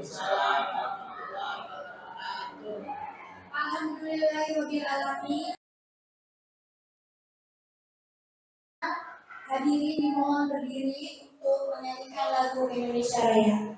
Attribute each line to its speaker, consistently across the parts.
Speaker 1: Alhamdulillahirobbilalamin. Hadirin dimohon berdiri untuk menyanyikan lagu Indonesia Raya.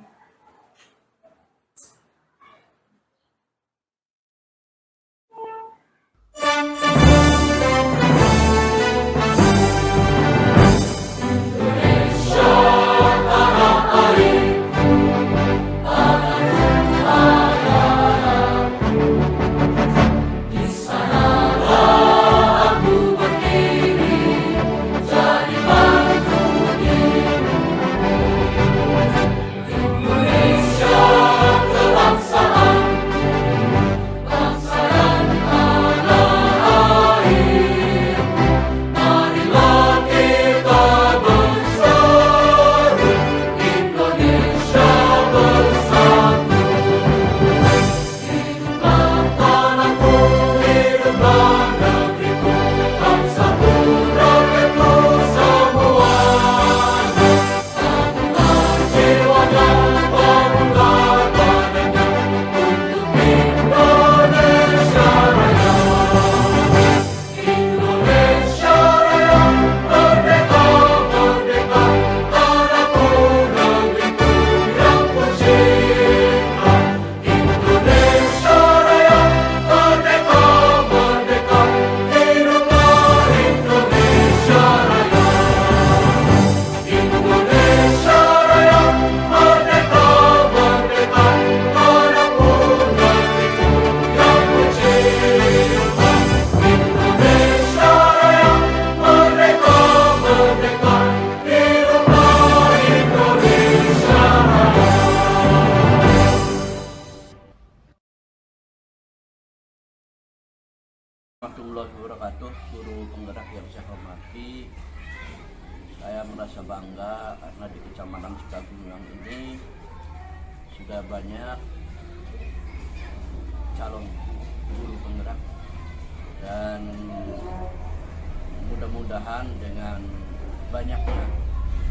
Speaker 2: Warahmatullahi wabarakatuh. Guru penggerak yang saya hormati, saya merasa bangga karena di Kecamatan Sukabumi ini sudah banyak calon guru penggerak, dan mudah-mudahan dengan banyaknya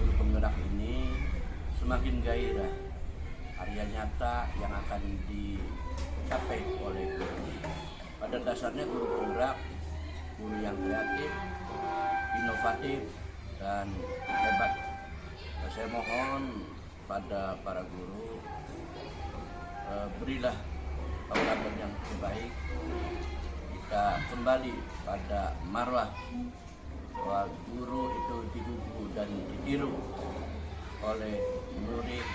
Speaker 2: guru penggerak ini semakin gairah karya nyata yang akan dicapai oleh guru. Pada dasarnya guru penggerak, guru yang kreatif, inovatif, dan hebat. Saya mohon pada para guru, berilah tauladan yang terbaik. Kita kembali pada marwah bahwa guru itu dibubuh dan ditiru oleh murid,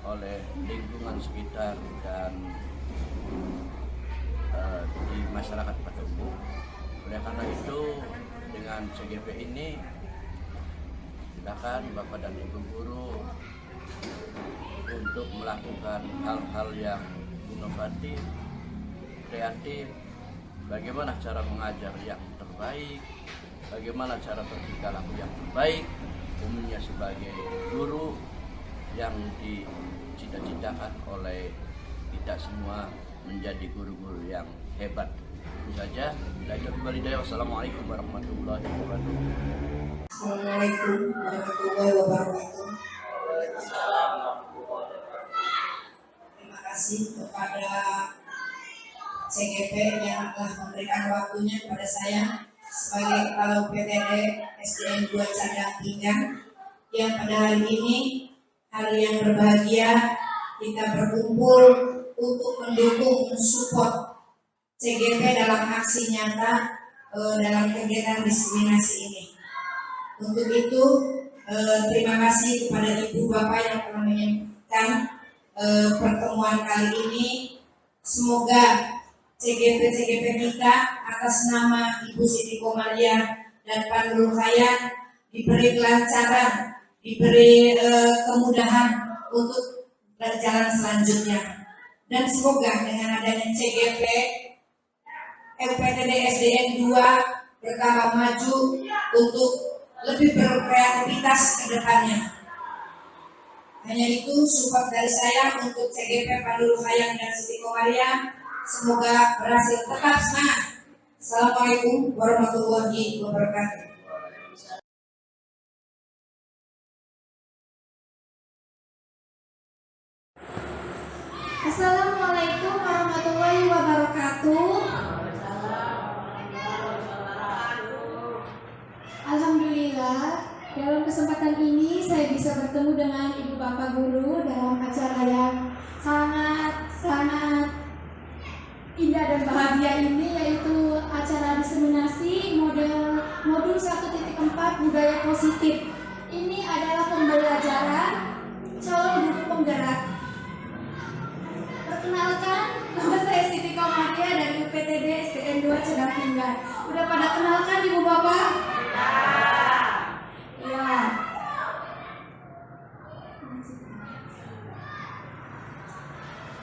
Speaker 2: oleh lingkungan sekitar, dan di masyarakat pada umum. Oleh karena itu, dengan CGP ini, silakan Bapak dan Ibu guru untuk melakukan hal-hal yang inovatif, kreatif, bagaimana cara mengajar yang terbaik, bagaimana cara bertingkah laku yang terbaik, umumnya sebagai guru yang dicita-citakan oleh kita semua menjadi guru-guru yang hebat. Itu saja. Wassalamualaikum warahmatullahi wabarakatuh.
Speaker 1: Assalamualaikum warahmatullahi wabarakatuh. Terima kasih kepada CGP yang telah memberikan waktunya kepada saya sebagai Kepala UPTD SDN 2 Cadang Pinggang, yang pada hari ini, hari yang berbahagia, kita berkumpul untuk mendukung, mensupport CGP dalam aksi nyata dalam kegiatan diskriminasi ini. Untuk itu, terima kasih kepada Ibu Bapak yang telah menyampaikan pertemuan kali ini. Semoga CGP kita atas nama Ibu Siti Komaria dan Pak Nur Khayan diberi kelancaran, diberi kemudahan untuk berjalan selanjutnya. Dan semoga dengan adanya CGP, UPTD SDN 2 bertambah maju untuk lebih berkreativitas ke depannya. Hanya itu support dari saya untuk CGP Pandu Hayang dan Siti Komaria. Semoga berhasil. Tetap semangat. Assalamualaikum warahmatullahi wabarakatuh.
Speaker 3: kesempatan ini saya bisa bertemu dengan Ibu Bapak Guru dalam acara yang sangat indah dan bahagia ini, yaitu acara diseminasi modul 1.4 budaya positif. Ini adalah pembelajaran calon guru penggerak. Perkenalkan, nama saya Siti Komaria dari UPTD SDN 2 Cedar Pinggan. Udah pada kenalkan Ibu Bapak? Ya.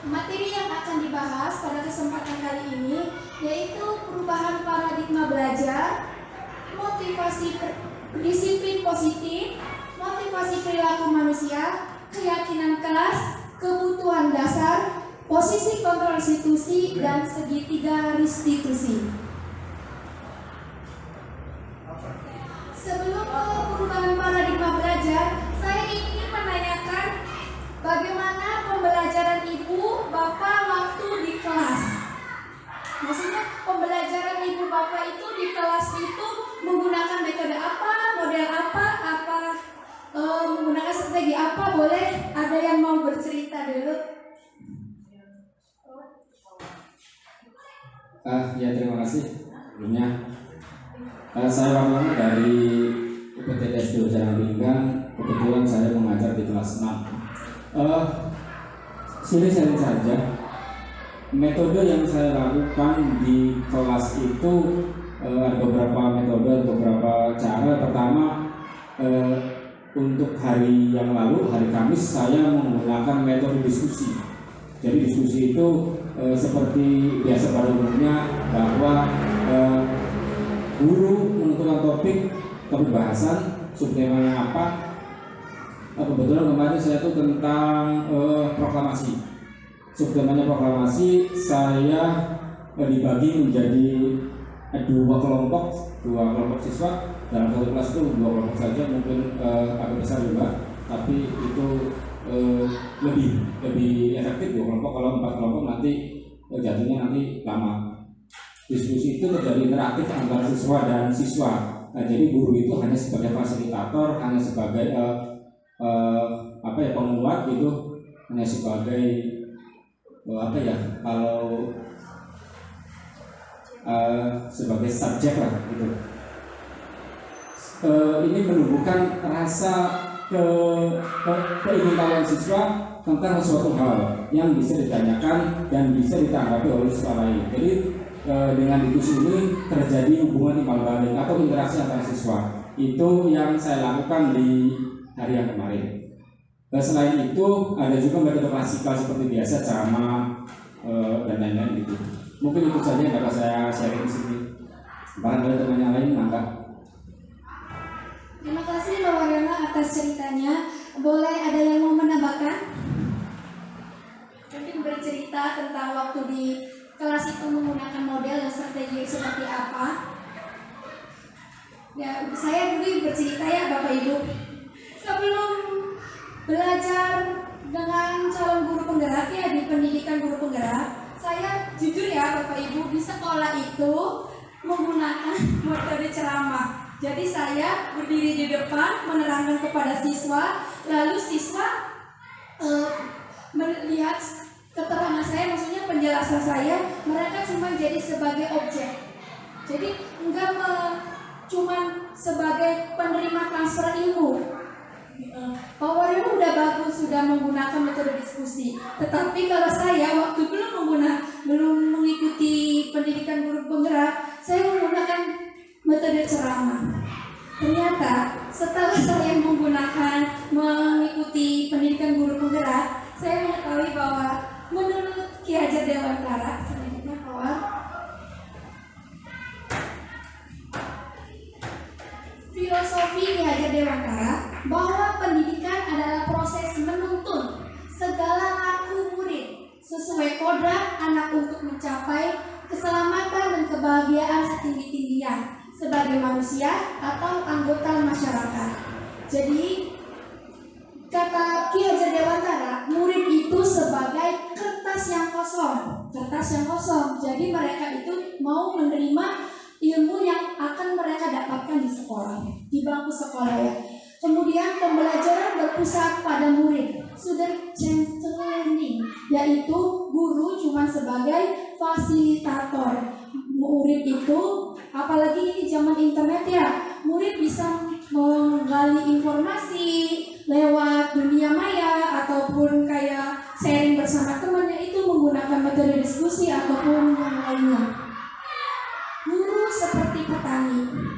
Speaker 3: Materi yang akan dibahas pada kesempatan kali ini yaitu perubahan paradigma belajar, motivasi disiplin positif, motivasi perilaku manusia, keyakinan kelas, kebutuhan dasar, posisi kontrol institusi, dan segitiga restitusi. Sebelum ke perubahan paradigma belajar, saya ingin menanyakan bagaimana pembelajaran Ibu Bapak waktu di kelas. Maksudnya pembelajaran Ibu Bapak itu di kelas itu menggunakan metode apa, model apa, menggunakan strategi apa? Boleh ada yang mau bercerita dulu?
Speaker 4: Ya, terima kasih. Sebelumnya saya Wawan dari UPTD S2 Cedar Pinggan. Kebetulan saya mengajar di kelas 6. Sini sharing saja. Metode yang saya lakukan di kelas itu ada beberapa metode, beberapa cara. Pertama, untuk hari yang lalu, hari Kamis, saya menggunakan metode diskusi. Jadi diskusi itu seperti biasa pada umumnya, bahwa guru menentukan topik bahasan, subtemanya apa. Kebetulan kemarin saya itu tentang proklamasi. Subtemanya proklamasi, saya dibagi menjadi dua kelompok siswa. Dalam satu kelas itu dua kelompok saja, mungkin agak besar juga, tapi itu lebih efektif dua kelompok. Kalau 4 kelompok nanti jatuhnya nanti lama. Diskusi itu terjadi interaktif antara siswa dan siswa. Nah, jadi guru itu hanya sebagai fasilitator, hanya sebagai penguat gitu, hanya sebagai kalau sebagai subjek lah gitu. Ini menumbuhkan rasa keingintahuan siswa tentang suatu hal yang bisa ditanyakan dan bisa ditanggapi oleh siswa lain. Jadi dengan diskusi ini terjadi hubungan timbal balik atau interaksi antara siswa. Itu yang saya lakukan di hari yang kemarin. Selain itu ada juga metode klasikal seperti biasa, ceramah dan lain-lain gitu. Mungkin itu saja yang dapat saya sharing di sini. Barangkali teman yang lain nangkap.
Speaker 3: Terima kasih Mbak Waryana atas ceritanya. Boleh ada yang mau menambahkan? Mungkin bercerita tentang waktu di kelas itu menggunakan model dan strategi seperti apa? Ya, saya dulu bercerita ya Bapak Ibu. Sebelum belajar dengan calon guru penggerak ya di pendidikan guru penggerak, saya jujur ya Bapak Ibu, di sekolah itu menggunakan metode ceramah. Jadi saya berdiri di depan menerangkan kepada siswa, lalu siswa melihat keterangan saya, maksudnya penjelasan saya, mereka cuma jadi sebagai objek. Jadi enggak cuma sebagai penerima transfer ilmu. Pak Waryana udah bagus, sudah menggunakan metode diskusi. Tetapi kalau saya waktu belum mengikuti pendidikan guru penggerak, saya menggunakan metode ceramah. Ternyata setelah saya mengikuti pendidikan guru penggerak, saya mengetahui bahwa menurut Ki Hajar Dewantara, selanjutnya kawan, filosofi Ki Hajar Dewantara bahwa pendidikan adalah proses menuntun segala laku murid sesuai kodrat anak untuk mencapai keselamatan dan kebahagiaan setinggi-tingginya sebagai manusia atau anggota masyarakat. Jadi kata Ki Hajar Dewantara, murid itu sebagai kertas yang kosong. Jadi mereka itu mau menerima ilmu yang akan mereka dapatkan di sekolah, di bangku sekolah ya. Kemudian pembelajaran berpusat pada murid, student centered learning, yaitu guru cuma sebagai fasilitator. Murid itu, apalagi ini zaman internet ya, murid bisa menggali informasi lewat dunia maya ataupun kayak sharing bersama temannya, itu menggunakan metode diskusi ataupun yang lainnya. Guru seperti petani.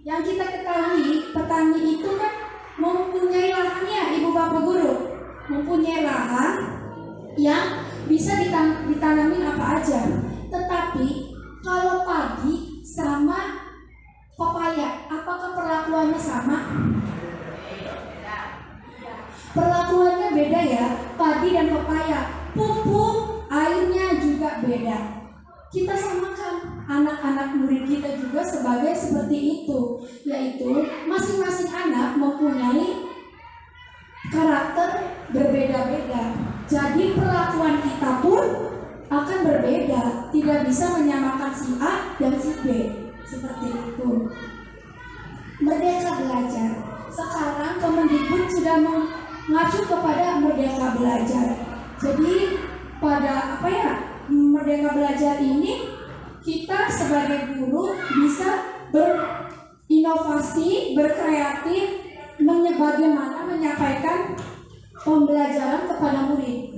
Speaker 3: Yang kita ketahui, petani itu kan mempunyai lahannya, ibu bapak guru, mempunyai lahan yang bisa ditanamin apa aja. Tetapi kalau padi sama pepaya, apakah perlakuannya sama? Perlakuannya beda ya, padi dan pepaya. Pupuk, airnya juga beda. Kita samakan anak-anak murid kita juga sebagai seperti itu, yaitu masing-masing anak mempunyai karakter berbeda-beda. Jadi perlakuan kita pun akan berbeda, tidak bisa menyamakan si A dan si B, seperti itu. Merdeka belajar. Sekarang Kemendikbud sudah mengacu kepada merdeka belajar. Jadi pada Merdeka Belajar ini kita sebagai guru bisa berinovasi, berkreatif, bagaimana menyampaikan pembelajaran kepada murid.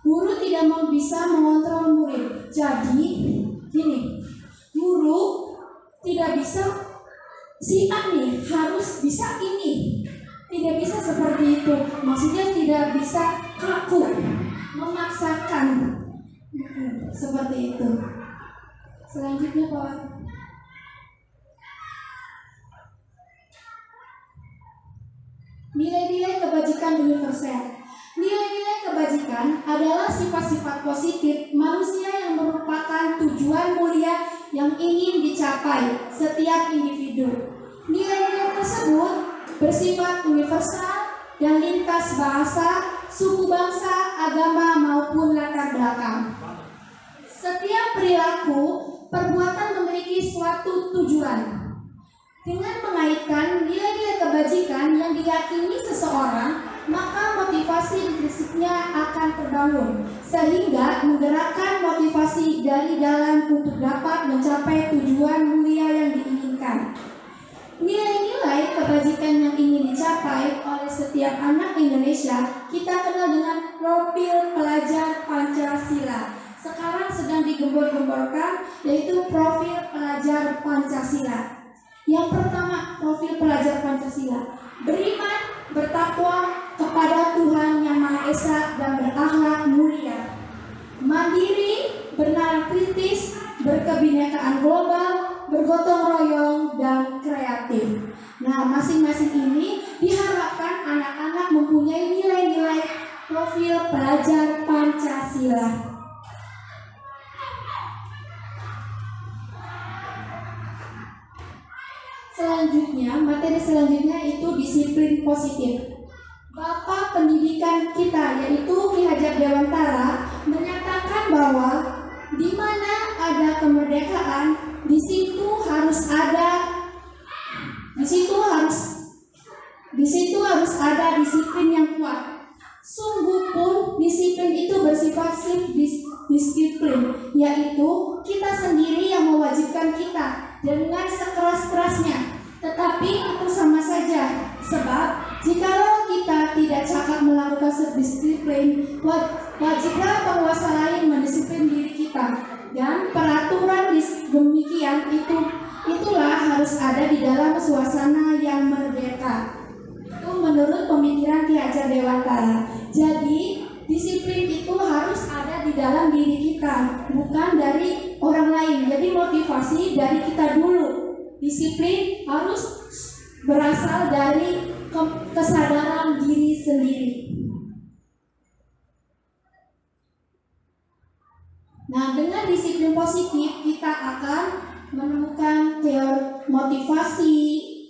Speaker 3: Guru tidak bisa mengontrol murid. Jadi gini, guru tidak bisa si A nih harus bisa ini. Tidak bisa seperti itu. Maksudnya tidak bisa kaku, memaksakan. Seperti itu. Selanjutnya Pak. Nilai-nilai kebajikan universal. Nilai-nilai kebajikan adalah sifat-sifat positif manusia yang merupakan tujuan mulia yang ingin dicapai setiap individu. Nilai-nilai tersebut bersifat universal dan lintas bahasa, suku bangsa, agama maupun latar belakang. Setiap perilaku, perbuatan memiliki suatu tujuan. Dengan mengaitkan nilai-nilai kebajikan yang diyakini seseorang, maka motivasi intrinsiknya akan terbangun, sehingga menggerakkan motivasi dari dalam untuk dapat mencapai tujuan mulia yang diinginkan. Nilai-nilai kebajikan yang ingin dicapai oleh setiap anak Indonesia kita kenal dengan profil pelajar Pancasila. Sekarang sedang digembor-gemborkan, yaitu profil pelajar Pancasila. Yang pertama, profil pelajar Pancasila: beriman, bertakwa kepada Tuhan Yang Maha Esa dan berakhlak mulia, mandiri, bernalar kritis, berkebinekaan global, bergotong royong, dan kreatif. Nah, masing-masing ini diharapkan anak-anak mempunyai nilai-nilai profil pelajar Pancasila. Selanjutnya, materi selanjutnya itu disiplin positif. Bapak pendidikan kita, yaitu Ki Hajar Dewantara, menyatakan bahwa di mana ada kemerdekaan, di situ harus ada disiplin yang kuat. Sungguh pun disiplin itu bersifat disiplin, yaitu kita sendiri yang mewajibkan kita dengan sekeras-kerasnya. Tetapi itu sama saja, sebab jikalau kita tidak cakap melakukan disiplin, wajiblah penguasa lain mendisiplin diri kita. Dan peraturan demikian itulah harus ada di dalam suasana yang merdeka. Itu menurut pemikiran Ki Hajar Dewantara. Jadi disiplin itu harus ada di dalam diri kita, bukan dari orang lain. Jadi motivasi dari kita dulu. Disiplin harus berasal dari kesadaran diri sendiri. Nah, dengan disiplin positif kita akan menemukan teori motivasi.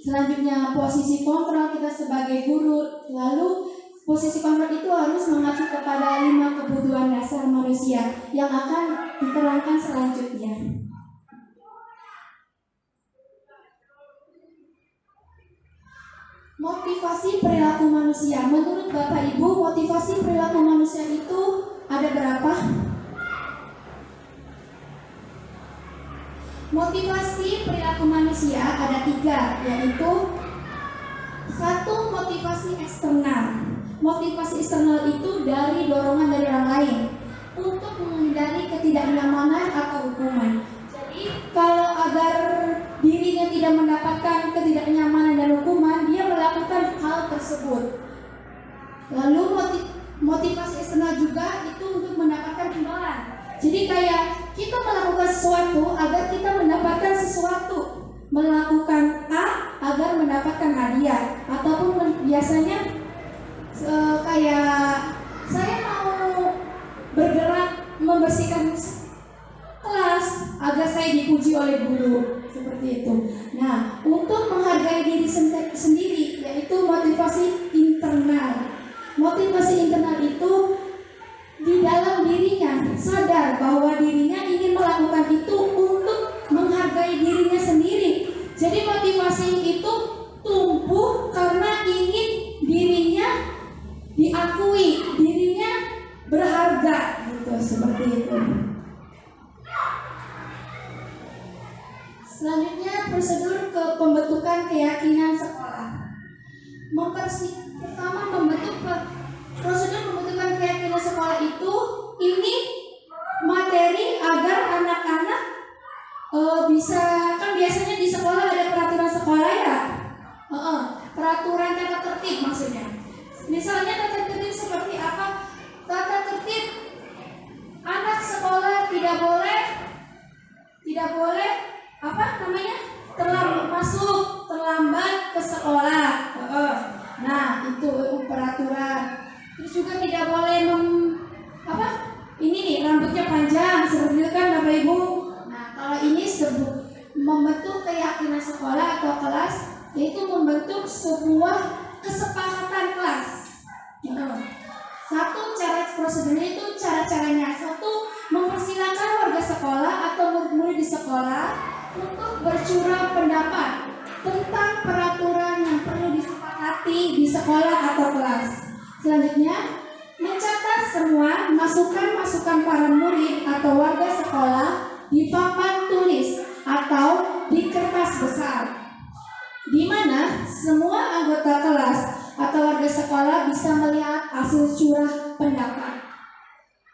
Speaker 3: Selanjutnya posisi kontrol kita sebagai guru. Lalu posisi kontrol itu harus mengacu kepada 5 kebutuhan dasar manusia yang akan diterangkan selanjutnya. Motivasi perilaku manusia. Menurut Bapak Ibu, motivasi perilaku manusia itu ada berapa? Motivasi perilaku manusia ada 3, yaitu 1. Motivasi eksternal. Motivasi eksternal itu dari dorongan dari orang lain untuk menghindari ketidaknyamanan atau hukuman. Jadi kalau agar dirinya tidak mendapatkan ketidaknyamanan dan hukuman, dia melakukan hal tersebut. Lalu motivasi eksternal juga itu untuk mendapatkan imbalan. Jadi kayak kita melakukan sesuatu agar kita mendapatkan sesuatu, melakukan A agar mendapatkan hadiah, ataupun biasanya kayak saya mau bergerak membersihkan kelas agar saya dipuji oleh guru, seperti itu. Nah, untuk menghargai diri sendiri, yaitu motivasi internal. Motivasi internal itu di dalam dirinya sadar bahwa dirinya ingin melakukan itu untuk menghargai dirinya sendiri. Jadi motivasi itu tumbuh karena ingin dirinya diakui, dirinya berharga, gitu, seperti itu. Selanjutnya prosedur ke pembentukan keyakinan sekolah. Pertama, prosedur pembentukan keyakinan sekolah itu ini materi agar anak-anak bisa, kan biasanya di sekolah ada peraturan sekolah ya, peraturan tata tertib maksudnya. Misalnya tata tertib seperti apa? Tata tertib anak sekolah tidak boleh terlambat ke sekolah. Nah, itu peraturan. Terus juga tidak boleh rambutnya panjang seperti itu kan Bapak Ibu. Nah, kalau ini membentuk keyakinan sekolah atau kelas, yaitu membentuk sebuah kesepakatan kelas. Satu, cara prosedurnya itu cara-caranya. Satu, mempersilakan warga sekolah atau murid-murid di sekolah untuk bercurah pendapat tentang peraturan yang perlu disepakati di sekolah atau kelas. Selanjutnya, mencatat semua masukan-masukan para murid atau warga sekolah di papan tulis atau di kertas besar, di mana semua anggota kelas atau warga sekolah bisa melihat hasil curah pendapat.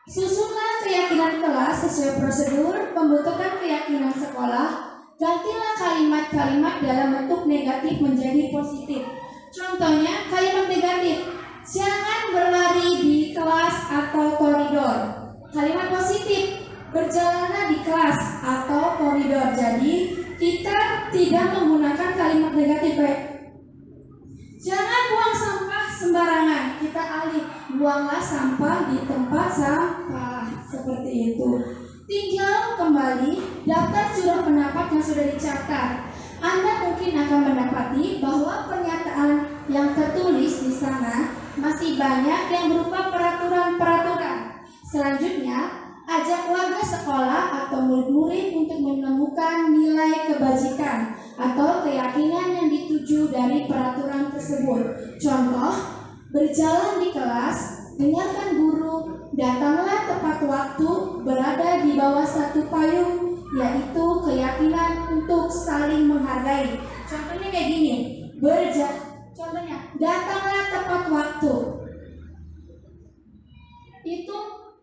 Speaker 3: Susunlah keyakinan kelas sesuai prosedur pembentukan keyakinan sekolah. Gantilah kalimat-kalimat dalam bentuk negatif menjadi positif. Contohnya kalimat negatif: jangan berlari di kelas atau koridor. Kalimat positif: berjalanlah di kelas atau koridor. Jadi kita tidak menggunakan kalimat negatif baik. Jangan buang sampah sembarangan. Kita alih, buanglah sampah di tempat sampah, seperti itu. Tinjau kembali daftar curah pendapat yang sudah dicatat. Anda mungkin akan mendapati bahwa pernyataan yang tertulis di sana masih banyak yang berupa peraturan-peraturan. Selanjutnya, ajak warga sekolah atau murid-murid untuk menemukan nilai kebajikan atau keyakinan yang dituju dari peraturan tersebut. Contoh, berjalan di kelas, dengarkan guru, datanglah tepat waktu, berada di bawah satu payung, yaitu keyakinan untuk saling menghargai. Contohnya kayak gini, contohnya, datanglah tepat waktu. Itu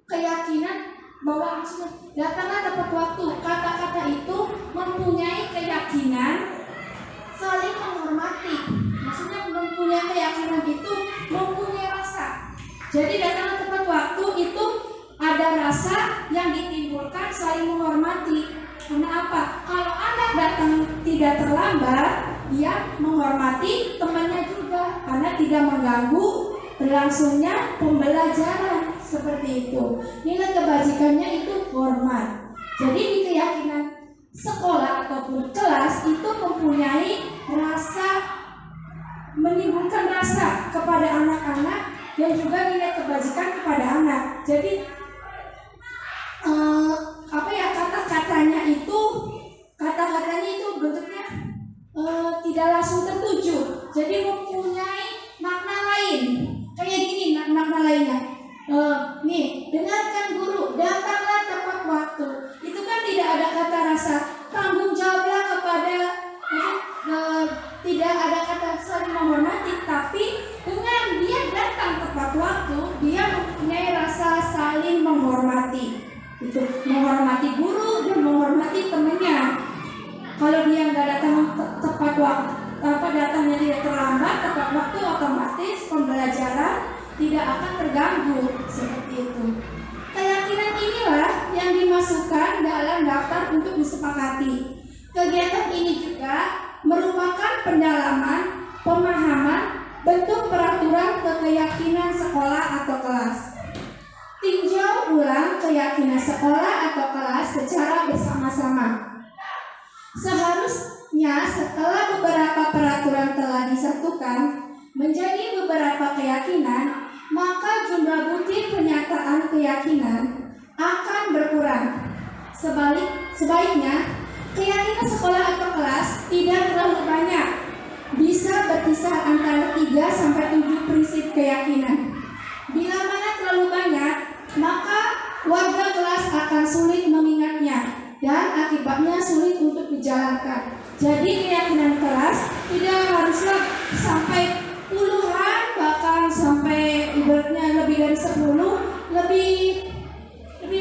Speaker 3: keyakinan bahwa maksudnya datanglah tepat waktu. Kata-kata itu mempunyai keyakinan saling menghormati. Maksudnya mempunyai keyakinan itu mempunyai rasa. Jadi datanglah tepat waktu itu ada rasa yang ditimbulkan saling menghormati. Karena apa? Kalau anak datang tidak terlambat, dia menghormati temannya juga karena tidak mengganggu berlangsungnya pembelajaran, seperti itu. Nilai kebajikannya itu hormat. Jadi di keyakinan sekolah ataupun kelas itu mempunyai rasa, menimbulkan rasa kepada anak-anak dan juga nilai kebajikan kepada anak. Jadi kata-katanya itu bentuknya tidak langsung tertuju. Jadi mempunyai rasa tanggung jawablah kepada tidak ada kata saling menghormati, tapi dengan dia datang tepat waktu, dia mempunyai rasa saling menghormati. Itu menghormati guru dan menghormati temannya. Kalau dia nggak datang tepat waktu, datangnya dia terlambat tepat waktu, otomatis pembelajaran tidak akan terganggu seperti itu. Keyakinan inilah yang dimasukkan dalam daftar untuk disepakati. Kegiatan ini juga merupakan pendalaman, pemahaman, bentuk peraturan keyakinan sekolah atau kelas. Tinjau ulang keyakinan sekolah atau kelas secara bersama-sama. Seharusnya setelah beberapa peraturan telah disatukan menjadi beberapa keyakinan, maka jumlah butir pernyataan keyakinan akan berkurang. Sebaliknya, keyakinan sekolah atau kelas tidak terlalu banyak, bisa berkisar antara 3 sampai 7 prinsip keyakinan. Bila mana terlalu banyak, maka warga kelas akan sulit mengingatnya dan akibatnya sulit untuk dijalankan. Jadi keyakinan kelas tidak haruslah sampai puluhan, bahkan sampai ibaratnya lebih dari 10, lebih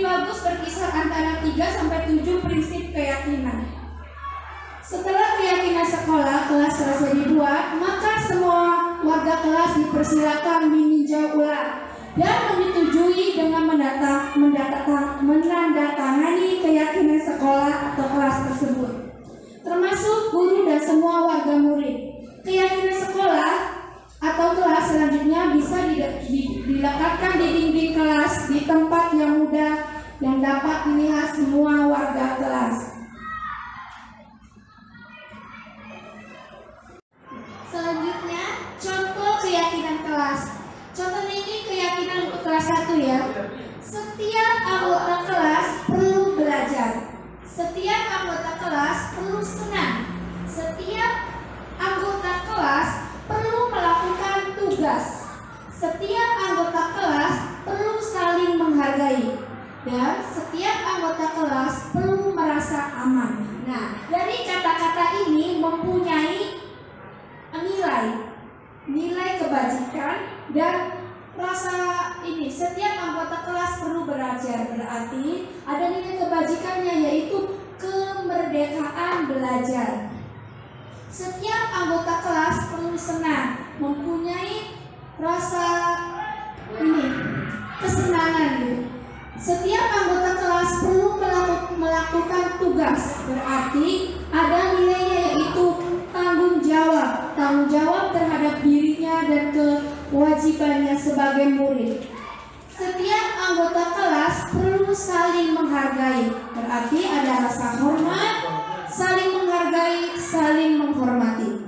Speaker 3: bagus berkisar antara 3 sampai 7 prinsip keyakinan. Setelah keyakinan sekolah kelas selesai dibuat, maka semua warga kelas dipersilakan meninjau ulang dan menyetujui dengan menandatangani keyakinan sekolah atau kelas tersebut, termasuk guru dan semua warga murid. Keyakinan sekolah atau kelas selanjutnya bisa dilekatkan di dinding kelas di tempat yang mudah yang dapat dilihat semua warga kelas. Selanjutnya, contoh keyakinan kelas. Contohnya ini keyakinan untuk kelas 1 ya. Setiap anggota kelas perlu belajar. Setiap anggota kelas perlu senang. Setiap anggota kelas perlu melakukan tugas. Setiap anggota kelas perlu saling menghargai. Dan setiap anggota kelas perlu merasa aman. Nah, dari kata-kata ini mempunyai nilai kebajikan dan rasa ini. Setiap anggota kelas perlu belajar, berarti ada nilai kebajikannya, yaitu kemerdekaan belajar. Setiap anggota kelas perlu senang, mempunyai rasa ini kesenangan gitu. Setiap anggota kelas perlu melakukan tugas, berarti ada nilainya, yaitu tanggung jawab terhadap dirinya dan kewajibannya sebagai murid. Setiap anggota kelas perlu saling menghargai, berarti ada rasa hormat, saling menghargai, saling menghormati.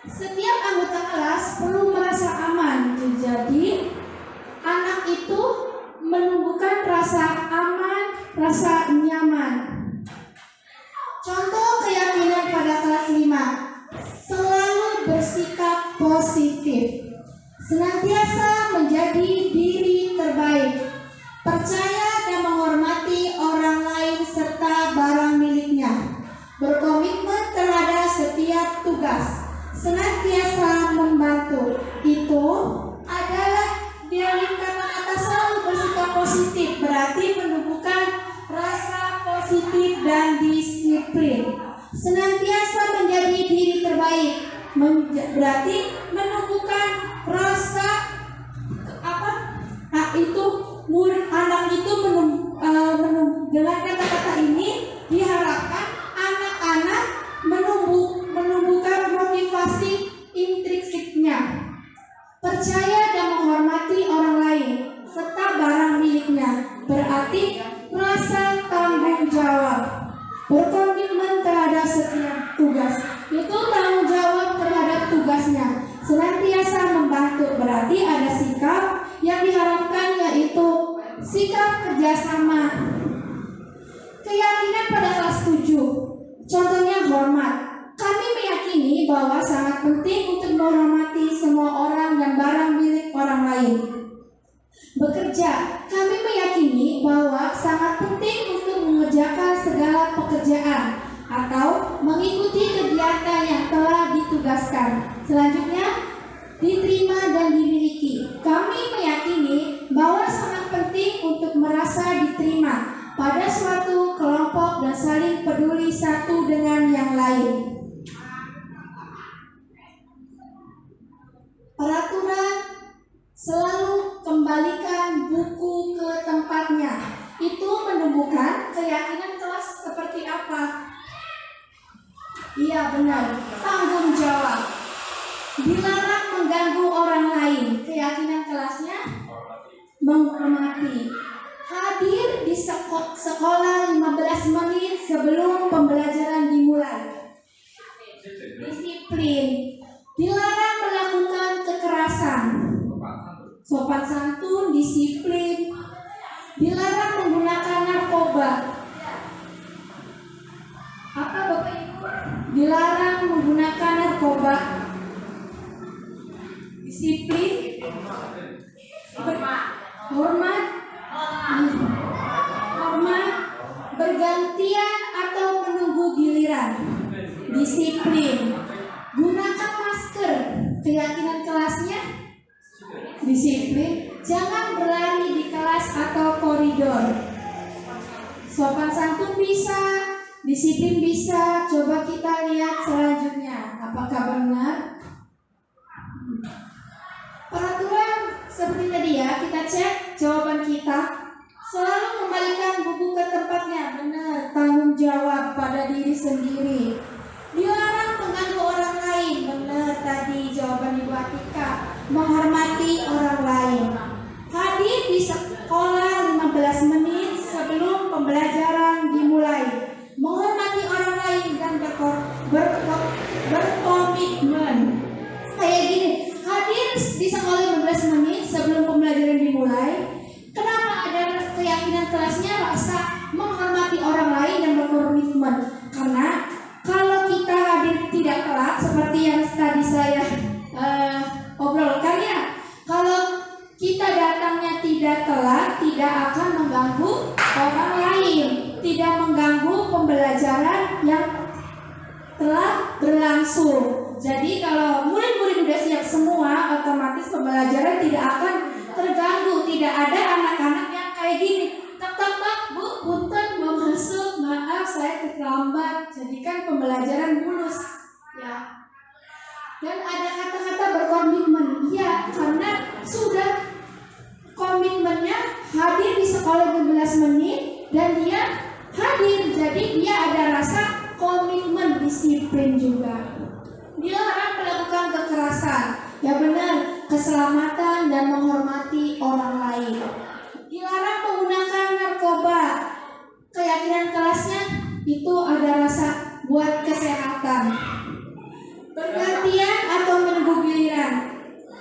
Speaker 3: Setiap anggota kelas perlu merasa aman, jadi anak itu menumbuhkan rasa aman, rasa nyaman. Contoh keyakinan pada kelas 5. Selalu bersikap positif, senantiasa menjadi diri terbaik, percaya dan menghormati orang lain serta barang miliknya, berkomitmen terhadap setiap tugas, senantiasa membantu. Itu adalah dari kata-kata selalu bersikap positif, berarti menumbuhkan rasa positif dan disiplin. Senantiasa menjadi diri terbaik, berarti menumbuhkan rasa itu anak itu dengan kata-kata ini diharapkan anak-anak menumbuhkan motivasi intrinsiknya, percaya dan menghormati orang lain serta barang miliknya, berarti rasa tanggung jawab, berkomitmen terhadap setiap tugas, itu tanggung jawab terhadap tugasnya, senantiasa membantu, berarti ada sikap yang diharapkan, yaitu sikap kerjasama. Keyakinan pada kelas 7, contohnya hormat. Kami meyakini bahwa sangat penting untuk menghormati semua orang dan barang milik orang lain. Bekerja, kami meyakini bahwa sangat penting untuk mengerjakan segala pekerjaan ditugaskan. Selanjutnya, diterima dan dimiliki. Kami meyakini bahwa sangat penting untuk merasa diterima pada suatu kelompok dan saling peduli satu dengan yang lain. Peraturan selalu kembalikan buku ke tempatnya. Itu menumbuhkan keyakinan kelas seperti apa? Iya benar, tanggung jawab. Dilarang mengganggu orang lain. Keyakinan kelasnya menghormati. Hadir di sekolah 15 menit sebelum pembelajaran dimulai. Disiplin. Dilarang melakukan kekerasan. Sopan santun, disiplin. Dilarang menggunakan narkoba. Apa Bapak Ibu? Dilarang menggunakan narkoba. Disiplin. Hormat. Bergantian atau menunggu giliran. Disiplin. Gunakan masker. Keyakinan kelasnya disiplin. Jangan berlari di kelas atau koridor. Sopan santun bisa, disiplin bisa. Coba kita lihat selanjutnya. Apakah benar? Peraturan seperti tadi ya, kita cek jawaban kita. Selalu kembalikan buku ke tempatnya. Benar, tanggung jawab pada diri sendiri. Dilarang mengganggu orang lain. Benar tadi jawaban Ibu Atika. Menghormati orang lain. Hadir di sekolah 15 menit sebelum pembelajaran dimulai. Menghormati orang lain dan berkomitmen. Kayak gini, hadir di sekolah 15 menit sebelum pembelajaran dimulai. Kenapa ada keyakinan kelasnya rasa menghormati orang lain dan berkomitmen? Karena kalau kita hadir tidak telat seperti yang tadi saya obrolkan ya, kalau kita datangnya tidak telat, tidak akan mengganggu orang lain, tidak mengganggu pembelajaran yang telah berlangsung. Jadi kalau murid-murid sudah siap semua, otomatis pembelajaran tidak akan terganggu. Tidak ada anak-anak yang kayak gini, tak Bu, punten mau masuk, maaf saya terlambat. Jadikan pembelajaran mulus ya. Dan ada kata-kata berkomitmen. Iya, karena sudah komitmennya hadir di sekolah 15 menit dan dia hadir. Jadi dia ada rasa komitmen, disiplin juga. Dilarang melakukan kekerasan. Ya benar, keselamatan dan menghormati orang lain. Dilarang menggunakan narkoba. Keyakinan kelasnya itu ada rasa buat kesehatan. Bergantian atau menunggu giliran.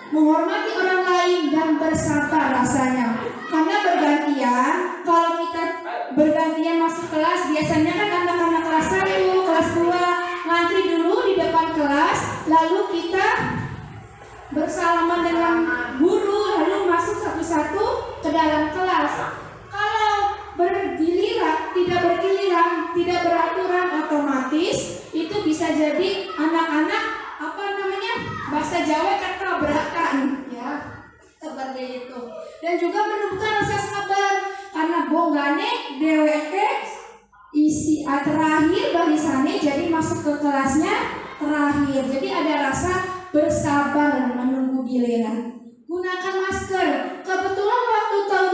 Speaker 3: Menghormati orang lain dan bersabar rasanya. Karena bergantian, kalau kita bergantian masuk kelas, biasanya kan anak-anak kelas 1, kelas 2 ngantri dulu di depan kelas, lalu kita bersalaman dengan guru, lalu masuk satu-satu ke dalam kelas. Kalau bergiliran, tidak beraturan, otomatis itu bisa jadi anak-anak bahasa Jawa kan tabrakan ya, seperti itu. Dan juga menumbuhkan rasa sabar karena bonggane dheweke isi terakhir barisane, jadi masuk ke kelasnya terakhir. Jadi ada rasa bersabar dan menunggu giliran. Gunakan masker. Kebetulan waktu tahun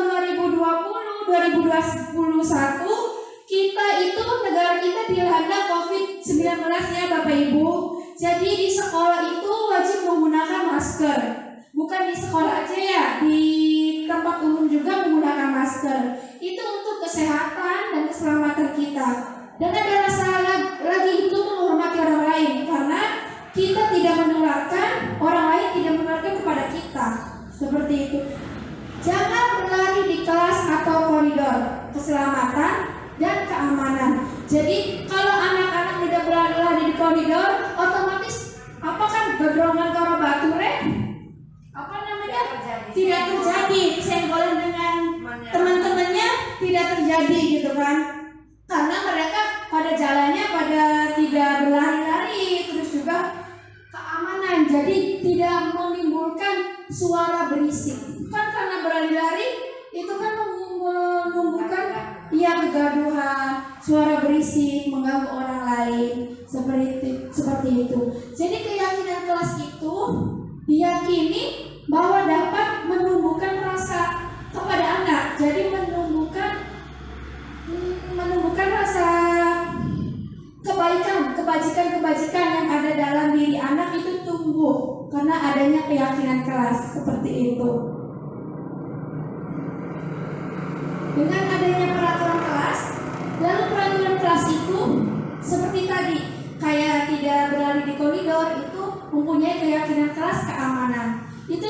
Speaker 3: 2020-2021 kita itu negara kita dilanda COVID-19 ya Bapak Ibu. Jadi di sekolah itu wajib menggunakan masker. Bukan di sekolah aja ya, di tempat umum juga menggunakan masker. Itu untuk kesehatan dan keselamatan kita. Dan ada rasa lagi itu menghormati orang lain, karena kita tidak menularkan, orang lain tidak menularkan kepada kita. Seperti itu. Jangan berlari di kelas atau koridor. Keselamatan dan keamanan. Jadi kalau anak-anak tidak berlari di koridor, otomatis gedrongan karo bature tidak terjadi, senggolan dengan teman-temannya tidak terjadi gitu kan, karena mereka pada jalannya pada tidak berlari-lari, terus juga jadi tidak menimbulkan suara berisik. Kan karena berlari-lari itu kan menumbuhkan kegaduhan, suara berisik, mengganggu orang lain, seperti itu. Jadi keyakinan kelas itu diyakini bahwa dapat menumbuhkan rasa kepada anak. Jadi menumbuhkan rasa kebajikan yang ada dalam diri anak itu tumbuh karena adanya keyakinan kelas seperti itu. Dengan adanya peraturan kelas, lalu peraturan kelas itu seperti tadi, kayak tidak berlari di koridor, itu mempunyai keyakinan kelas keamanan. Itu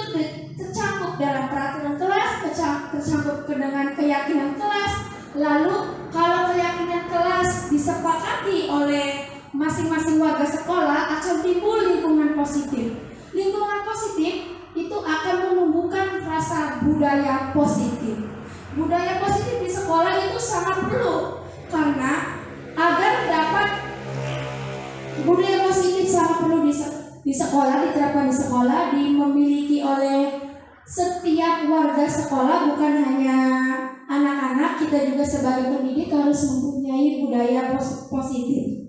Speaker 3: tercakup dalam peraturan kelas, tercakup dengan keyakinan kelas. Lalu kalau keyakinan kelas disepakati oleh masing-masing warga sekolah, akan timbul lingkungan positif. Lingkungan positif itu akan menumbuhkan rasa budaya positif. Budaya positif di sekolah itu sangat perlu, karena agar dapat budaya positif sangat perlu di sekolah, diterapkan di sekolah, memiliki oleh setiap warga sekolah, bukan hanya anak-anak. Kita juga sebagai pendidik harus mempunyai budaya positif.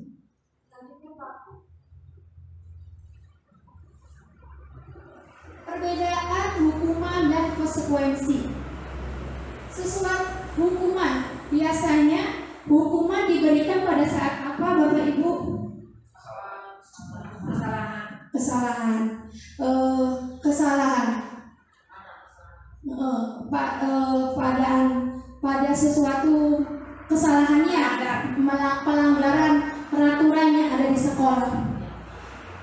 Speaker 3: Perbedaan hukuman dan konsekuensi. Sesuatu hukuman, biasanya hukuman diberikan pada saat apa, Bapak Ibu? Kesalahan. Pada sesuatu kesalahannya, pelanggaran peraturan yang ada di sekolah.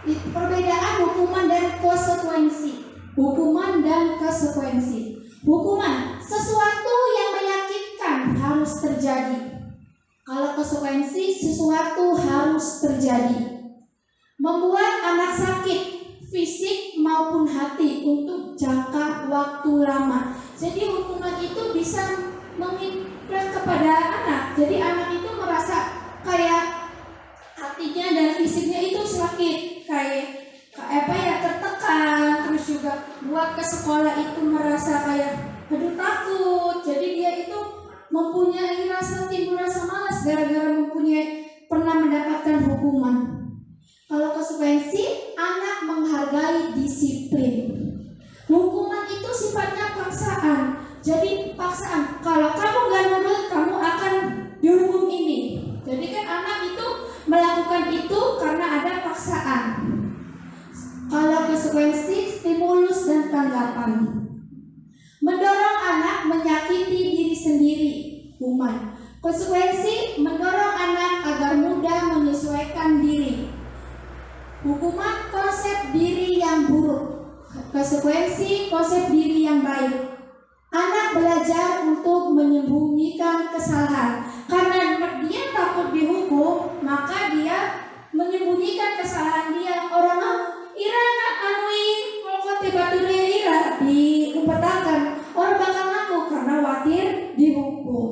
Speaker 3: Perbedaan hukuman dan konsekuensi. Hukuman dan konsekuensi. Hukuman, sesuatu yang menyakitkan harus terjadi. Kalau konsekuensi, sesuatu harus terjadi. Membuat anak sakit, fisik maupun hati untuk jangka waktu lama. Jadi hukuman itu bisa mengimpres kepada anak. Jadi anak itu merasa kayak hatinya dan fisiknya itu sakit, kayak tertekan, terus juga buat ke sekolah itu merasa kayak takut. Jadi dia itu mempunyai timbul rasa malas gara-gara pernah mendapatkan hukuman. Kalau konsekuensi, anak menghargai disiplin. Hukuman itu sifatnya paksaan. Jadi paksaan, kalau kamu gak nurut, kamu akan dihukum ini. Jadi kan anak itu melakukan itu karena ada paksaan. Kalau konsekuensi, stimulus dan tanggapan. Mendorong anak menyakiti diri sendiri, hukuman. Konsekuensi, mendorong anak agar mudah menyesuaikan diri. Hukuman, konsep diri yang buruk. Konsekuensi, konsep diri yang baik. Anak belajar untuk menyembunyikan kesalahan. Karena dia takut dihukum, maka dia menyembunyikan kesalahan dia. Orang ira nak anui kalau tiba-tiba ira diumpetakan, orang bakal ngaku karena khawatir dihukum.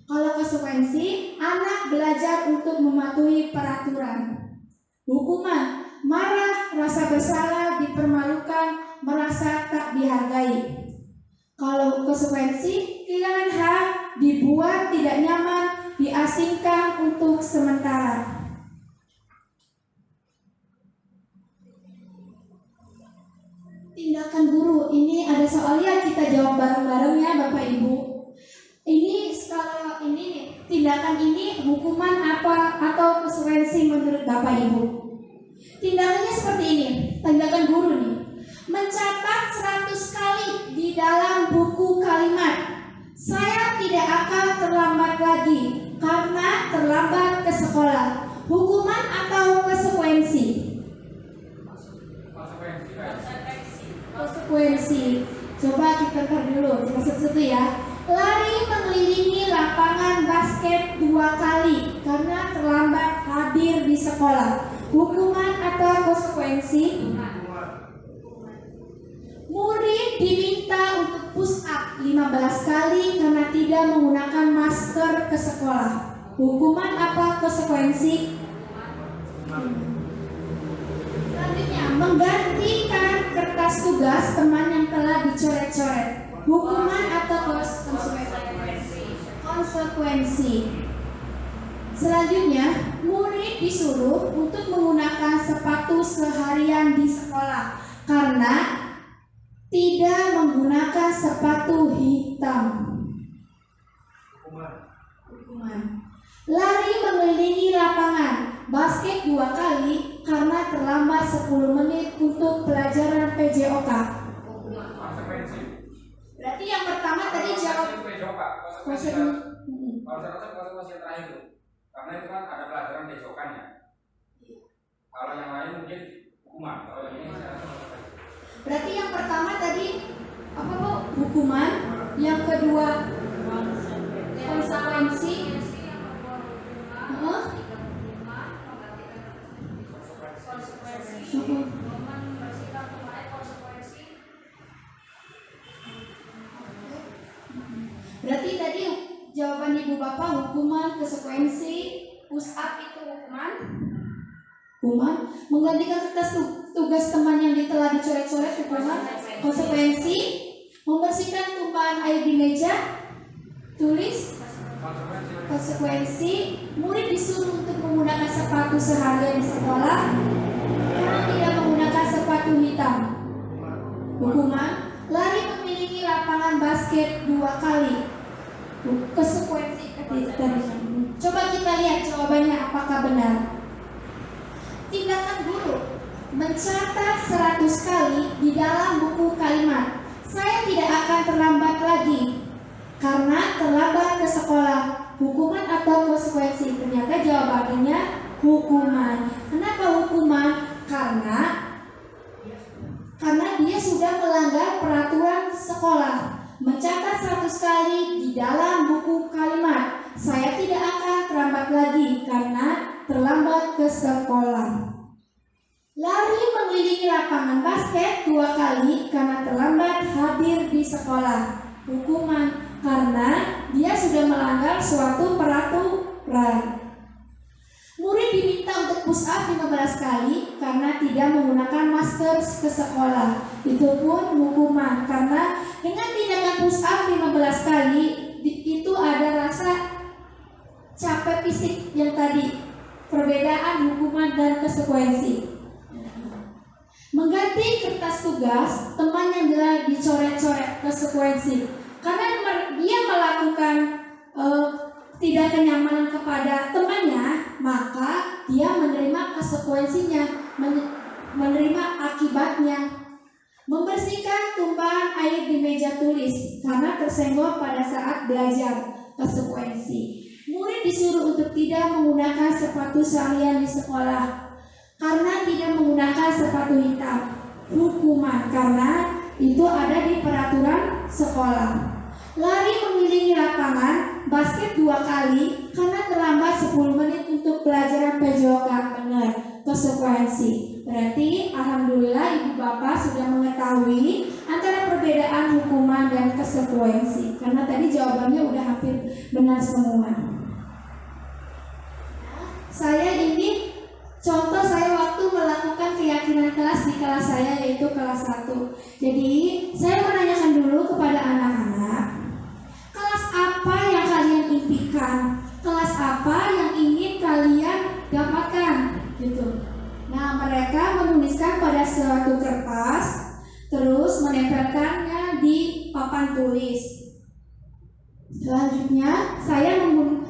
Speaker 3: Kalau konsekuensi, anak belajar untuk mematuhi peraturan. Hukuman, marah, rasa bersalah, dipermalukan, merasa tak dihargai. Kalau konsekuensi, kehilangan hak, dibuat tidak nyaman, diasingkan untuk sementara. Tindakan guru, ini ada soalnya, kita jawab bareng-bareng ya Bapak Ibu. Ini skala ini, tindakan ini hukuman apa atau konsekuensi menurut Bapak Ibu? Tindakannya seperti ini, tindakan guru nih. Mencatat 100 kali di dalam buku kalimat, saya tidak akan terlambat lagi karena terlambat ke sekolah. Hukuman atau konsekuensi? Konsekuensi. Coba kita tar dulu, kita satu-satu ya. Lari mengelilingi lapangan basket 2 kali karena terlambat hadir di sekolah. Hukuman atau konsekuensi? Murid diminta untuk push up 15 kali karena tidak menggunakan masker ke sekolah. Hukuman apa konsekuensi? Selanjutnya, mengganti hukuman atau konsekuensi. Selanjutnya, murid disuruh untuk menggunakan sepatu seharian di sekolah karena tidak menggunakan sepatu hitam. Hukuman. Lari mengelilingi lapangan basket 2 kali karena terlambat 10 menit untuk pelajaran PJOK.
Speaker 5: Konsekuensi.
Speaker 3: Berarti yang pertama tadi jawab
Speaker 5: PJOK. Konsekuensi. Kalau saya rasa konsekuensi yang terakhir itu, karena itu kan ada pelajaran PJOK-nya. Kalau yang lain mungkin hukuman. Kalau yang ini saya rasa konsekuensi.
Speaker 3: Berarti yang pertama tadi apa Bu? Hukuman. Yang kedua konsekuensi. Berarti tadi jawaban Ibu Bapak hukuman, konsekuensi, push up itu hukuman. Menggantikan kertas tugas teman yang telah dicoret-coret hukuman. Konsekuensi, membersihkan tumpahan air di meja tulis. Konsekuensi, murid disuruh untuk menggunakan sepatu seharian di sekolah karena tidak menggunakan sepatu hitam. Hukuman, lari mengelilingi lapangan basket 2 kali. Konsekuensi tadi. Coba kita lihat jawabannya apakah benar. Tindakan guru mencatat 100 kali di dalam buku kalimat. Saya tidak akan terlambat lagi karena terlambat ke sekolah. Hukuman atau konsekuensi? Ternyata jawabannya hukuman. Kenapa hukuman? Karena dia sudah melanggar peraturan sekolah. Mencatat 100 kali di dalam buku kalimat. Saya tidak akan terlambat lagi karena terlambat ke sekolah. Lari mengelilingi lapangan basket 2 kali karena terlambat hadir di sekolah. Hukuman karena dia sudah melanggar suatu peraturan. Murid diminta untuk push up 15 kali karena tidak menggunakan masker ke sekolah. Itu pun hukuman karena dengan tindakan push up 15 kali itu ada rasa capek fisik yang tadi. Perbedaan hukuman dan konsekuensi. Mengganti kertas tugas teman yang telah dicoret-coret, konsekuensi. Karena dia melakukan tidak kenyamanan kepada temannya, maka dia menerima konsekuensinya, menerima akibatnya. Membersihkan tumpahan air di meja tulis karena tersenggol pada saat belajar, konsekuensi. Murid disuruh untuk tidak menggunakan sepatu seharian di sekolah karena tidak menggunakan sepatu hitam. Hukuman karena itu ada di peraturan sekolah. Lari mengelilingi lapangan basket 2 kali karena terlambat 10 menit untuk pelajaran PJOK. Benar, konsekuensi. Berarti alhamdulillah Ibu Bapak sudah mengetahui antara perbedaan hukuman dan konsekuensi. Karena tadi jawabannya udah hampir benar semua. Saya ini contoh saya waktu melakukan keyakinan kelas di kelas saya yaitu kelas 1. Jadi saya menanyakan dulu kepada anak-anak, kelas apa yang kalian impikan? Kelas apa yang ingin kalian dapatkan? Gitu. Nah, mereka menuliskan pada suatu kertas, terus menempelkannya di papan tulis. Selanjutnya, saya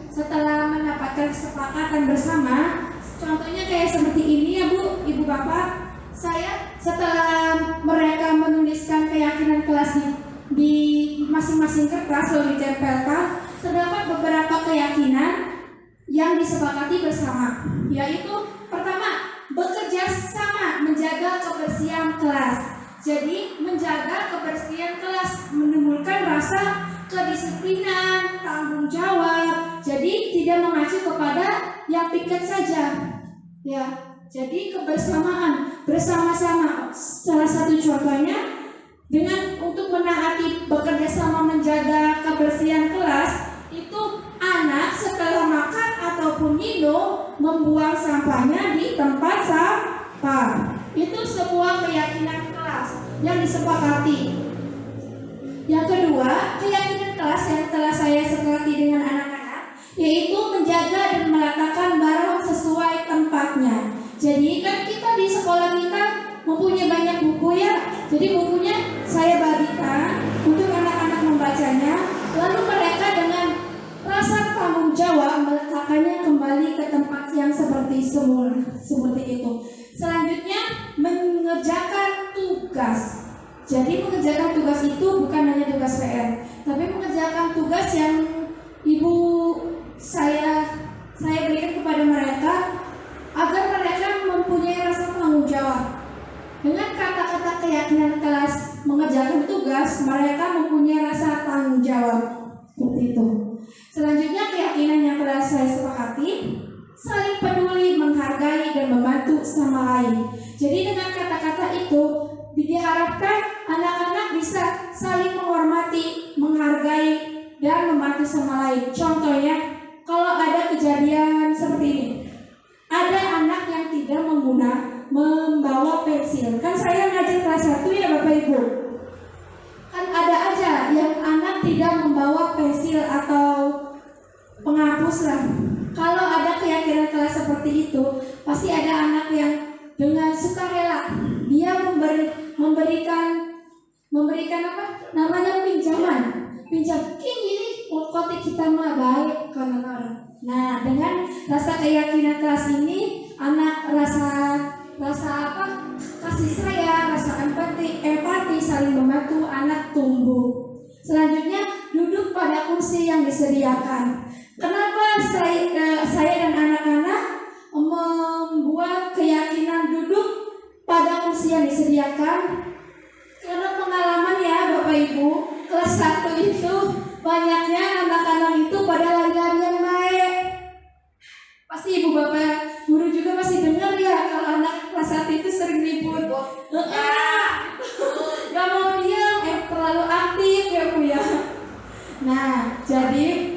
Speaker 3: setelah mendapatkan kesepakatan bersama, contohnya kayak seperti ini ya Bu, Ibu Bapak, saya setelah mereka menuliskan keyakinan kelas di masing-masing kertas lalu ditempelkan, terdapat beberapa keyakinan yang disepakati bersama, yaitu pertama, bekerja sama menjaga kebersihan kelas. Jadi menjaga kebersihan kelas menimbulkan rasa kedisiplinan, tanggung jawab. Jadi tidak mengacu kepada yang piket saja. Ya, jadi kebersamaan, bersama-sama. Salah satu contohnya dengan untuk menaati bekerja sama menjaga kebersihan kelas, itu anak setelah makan ataupun minum membuang sampahnya di tempat sampah. Itu sebuah keyakinan kelas yang disepakati. Yang kedua, keyakinan kelas yang telah saya sepakati dengan anak-anak, yaitu menjaga dan meletakkan barang sesuai tempatnya. Jadi kan kita di sekolah kita mempunyai banyak buku ya. Jadi bukunya saya bagikan untuk anak-anak membacanya, lalu mereka dengan rasa tanggung jawab meletakkannya kembali ke tempat yang seperti semula, seperti itu. Selanjutnya, mengerjakan tugas. Jadi mengerjakan tugas itu bukan hanya tugas PR, tapi mengerjakan tugas yang ibu saya berikan kepada mereka agar mereka mempunyai rasa tanggung jawab. Dengan kata-kata keyakinan kelas mengerjakan tugas, mereka mempunyai rasa tanggung jawab. Seperti itu. Selanjutnya, keyakinan yang telah saya sepakati, saling peduli, menghargai, dan membantu sama lain. Jadi dengan kata-kata itu diharapkan anak-anak bisa saling menghormati, menghargai, dan membantu sama lain. Contohnya, kalau ada kejadian seperti ini, ada anak yang tidak membawa pensil. Kan saya ngajar kelas 1 ya Bapak Ibu. Kan ada aja yang anak tidak membawa pensil atau penghapus lah. Kalau ada keyakinan kelas seperti itu, pasti ada anak yang dengan sukarela dia memberikan apa namanya pinjam ini kotik kita mah baik karena orang. Nah, dengan rasa keyakinan kelas ini, anak rasa kasih sayang, rasa empati saling membantu, anak tumbuh. Selanjutnya, duduk pada kursi yang disediakan. Kenapa saya dan anak-anak membuat keyakinan duduk pada kursi yang disediakan? Karena pengalaman ya Bapak Ibu, kelas 1 itu banyaknya anak-anak itu pada lari-larian baik. Pasti Ibu Bapak guru juga masih dengar ya kalau anak kelas 1 itu sering ribut. Gak mau diam, terlalu aktif ya Bu ya. Nah, jadi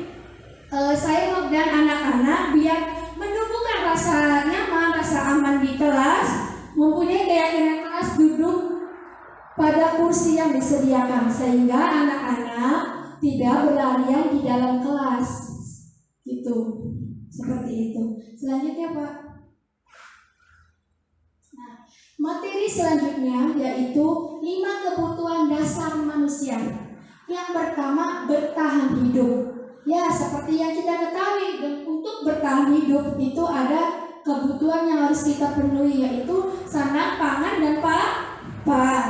Speaker 3: saya dan anak-anak biar menumbuhkan rasa nyaman, rasa aman di kelas, mempunyai keyakinan kelas duduk pada kursi yang disediakan sehingga anak-anak tidak berlarian di dalam kelas. Gitu. Seperti itu. Selanjutnya Pak. Nah, materi selanjutnya yaitu 5 kebutuhan dasar manusia. Yang pertama, bertahan hidup. Ya, seperti yang kita ketahui, untuk bertahan hidup itu ada kebutuhan yang harus kita penuhi, yaitu sandang, pangan, dan papan.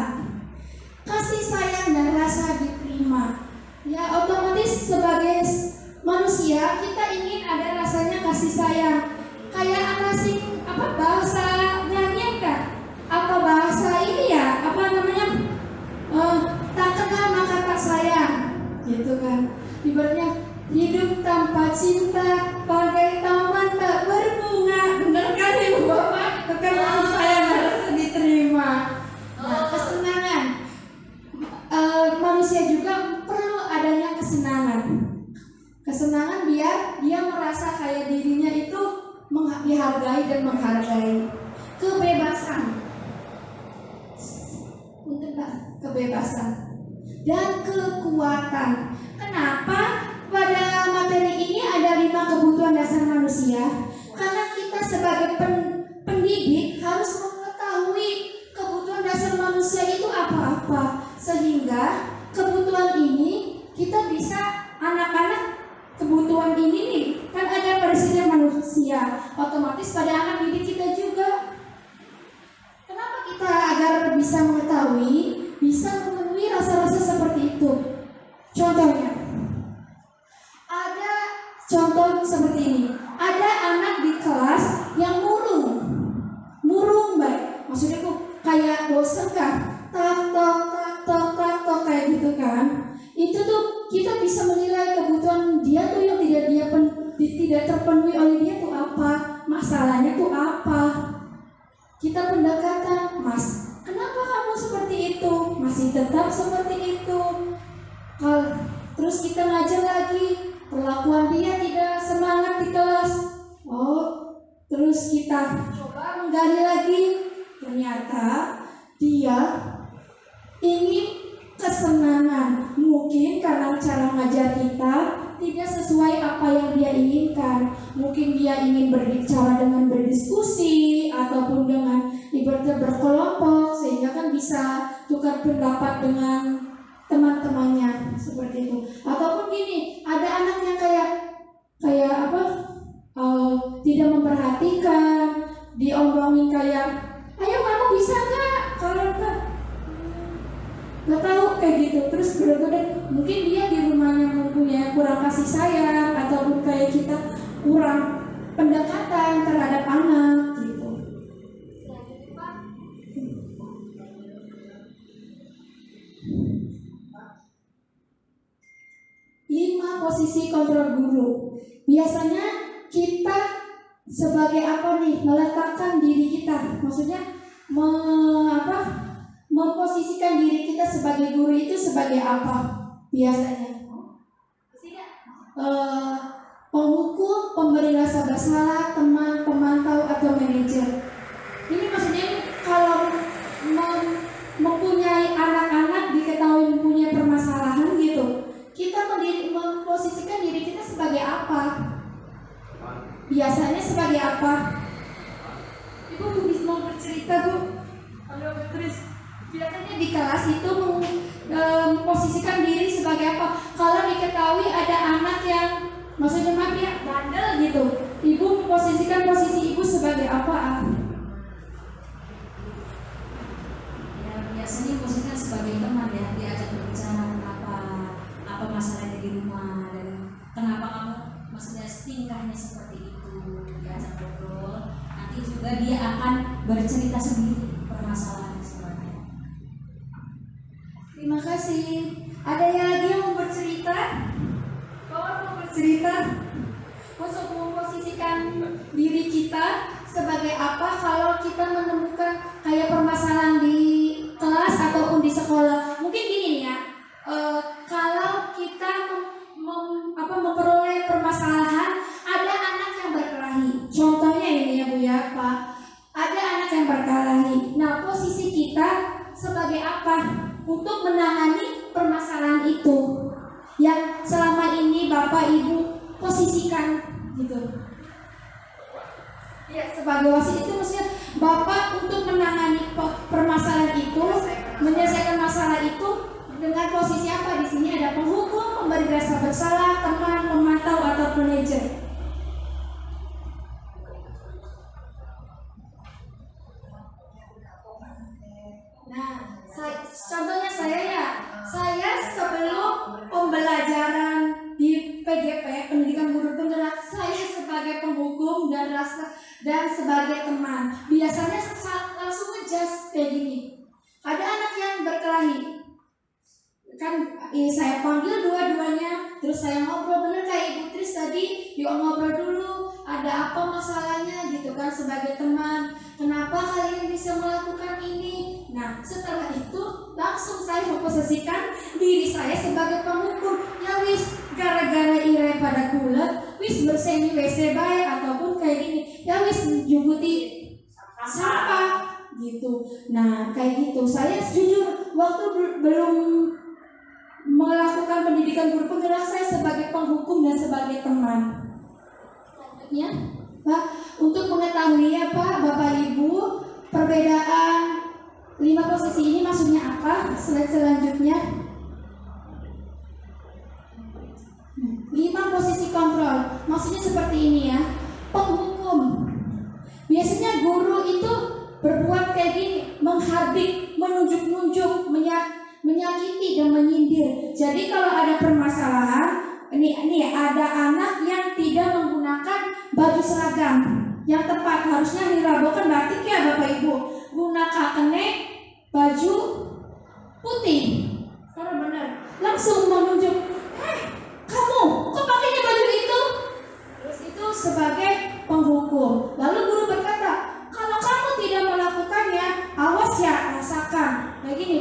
Speaker 3: Kasih sayang dan rasa diterima. Ya, otomatis sebagai manusia kita ingin ada rasanya kasih sayang. Kayak anak sing bahasa nyanyian kan? Apa bahasa ini ya? Apa namanya? Tak kenal maka tak sayang. Gitu kan? Ibaratnya hidup tanpa cinta bagai taman tak berbunga. Bener kan Ibu Bapak? Itu kan kasih sayang harus diterima. Nah, kesenangan. Manusia juga perlu adanya kesenangan. Kesenangan biar dia merasa kayak dirinya itu dihargai dan menghargai. Kebebasan. Untuk kebebasan dan kekuatan. Kenapa pada materi ini ada 5 kebutuhan dasar manusia? Karena kita sebagai pendidik harus mengetahui kebutuhan dasar manusia itu apa-apa, sehingga kebutuhan ini kita bisa anak-anak kebutuhan ini nih kan ada pada setiap manusia, otomatis pada anak didik kita juga. Kenapa kita agar bisa mengetahui, bisa memenuhi rasa-rasa seperti itu? Contohnya, ada contoh seperti ini. Ada anak di kelas yang murung baik. Maksudnya kok kayak bosan kan? Tak kayak gitu kan? Itu tuh kita bisa menilai kebutuhan dia tuh yang tidak terpenuhi oleh dia tuh apa? Masalahnya tuh apa? Kita pendekatan, Mas, kenapa kamu seperti itu? Masih tetap seperti itu. Terus kita ngajar lagi, perlakuan dia tidak semangat di kelas. Terus kita coba menggali lagi, ternyata dia ingin kesenangan, mungkin karena cara ngajar kita tidak sesuai apa yang dia inginkan. Mungkin dia ingin berbicara dengan berdiskusi ataupun dengan ibaratnya berkelompok, sehingga kan bisa tukar pendapat dengan teman-temannya seperti itu. Ataupun gini, ada anak yang kayak tidak memperhatikan, diomongin kayak, ayo kamu bisa nggak, kalau nggak tahu kayak gitu. Terus benar-benar mungkin dia di rumahnya mempunyai kurang kasih sayang, ataupun kayak kita kurang pendekatan terhadap anak gitu. 5 posisi kontrol guru. Biasanya kita sebagai apa nih, meletakkan diri kita, maksudnya memposisikan diri kita sebagai guru itu sebagai apa? Biasanya penghukum, pemberi rasa bersalah, teman, pemantau, atau manajer. Ini maksudnya kalau mempunyai anak-anak diketahui mempunyai permasalahan gitu, kita memposisikan diri kita sebagai apa? Biasanya sebagai apa? Ibu mau bercerita, Bu? Halo, terus biasanya di kelas itu memposisikan diri sebagai apa? Kalau diketahui ada anak yang maksudnya dia bandel gitu, ibu memposisikan posisi ibu sebagai apa?
Speaker 6: Ya, biasanya posisikan sebagai teman ya, diajak berbicara apa masalahnya di rumah dan kenapa kamu maksudnya tingkahnya seperti itu, diajak ngobrol. Nanti juga dia akan bercerita sendiri permasalahannya sebenarnya.
Speaker 3: Terima kasih. Ada yang lagi yang mau bercerita? Mau bercerita? Untuk memposisikan diri kita sebagai apa kalau kita menemukan kayak permasalahan di kelas ataupun di sekolah. Mungkin gini nih ya, kalau kita memperoleh permasalahan, ada anak yang berkelahi. Contohnya ini ya Bu ya Pak, ada anak yang berkelahi. Nah, posisi kita sebagai apa untuk menangani permasalahan itu yang selama ini Bapak Ibu posisikan gitu. Ya, sebagai wasit itu maksudnya Bapak untuk menangani permasalahan itu, menyelesaikan masalah itu dengan posisi apa? Di sini ada penghukum, pemberi rasa bersalah, teman, pemantau, atau manajer. Nah, contohnya saya sebelum pembelajaran di PGP, pendidikan guru penggerak, saya sebagai penghukum dan sebagai teman. Biasanya langsung ngejudge kayak gini. Ada anak yang berkelahi, kan saya panggil dua-duanya, terus saya ngobrol bener kayak Ibu Tris tadi, yuk ngobrol dulu, ada apa masalahnya gitu kan sebagai teman, kenapa kalian bisa melakukan ini. Nah, setelah itu langsung saya memposisikan diri saya sebagai penghukum. Ya wis, gara-gara ire pada kulet, wis berseni WC baik ataupun kayak gini, ya wis juguti sampah gitu. Nah, kayak gitu. Saya jujur waktu belum melakukan pendidikan guru penggerak, saya sebagai penghukum dan sebagai teman. Selanjutnya, Pak, untuk mengetahui ya Pak, Bapak Ibu, perbedaan 5 posisi ini maksudnya apa? Slide selanjutnya. 5 posisi kontrol, maksudnya seperti ini ya. Penghukum, biasanya guru itu berbuat kayak gini, menghardik, menunjuk-nunjuk, menyakiti dan menyindir. Jadi kalau ada permasalahan, ini ada anak yang tidak menggunakan baju seragam yang tepat, harusnya dirabokan batik ya Bapak Ibu, gunakan kene baju putih. Kalau benar, langsung menunjuk, kamu kok pakainya baju itu? Terus itu sebagai penghukum. Lalu guru berkata, kalau kamu tidak melakukannya, awas ya, rasakan. Kayak gini,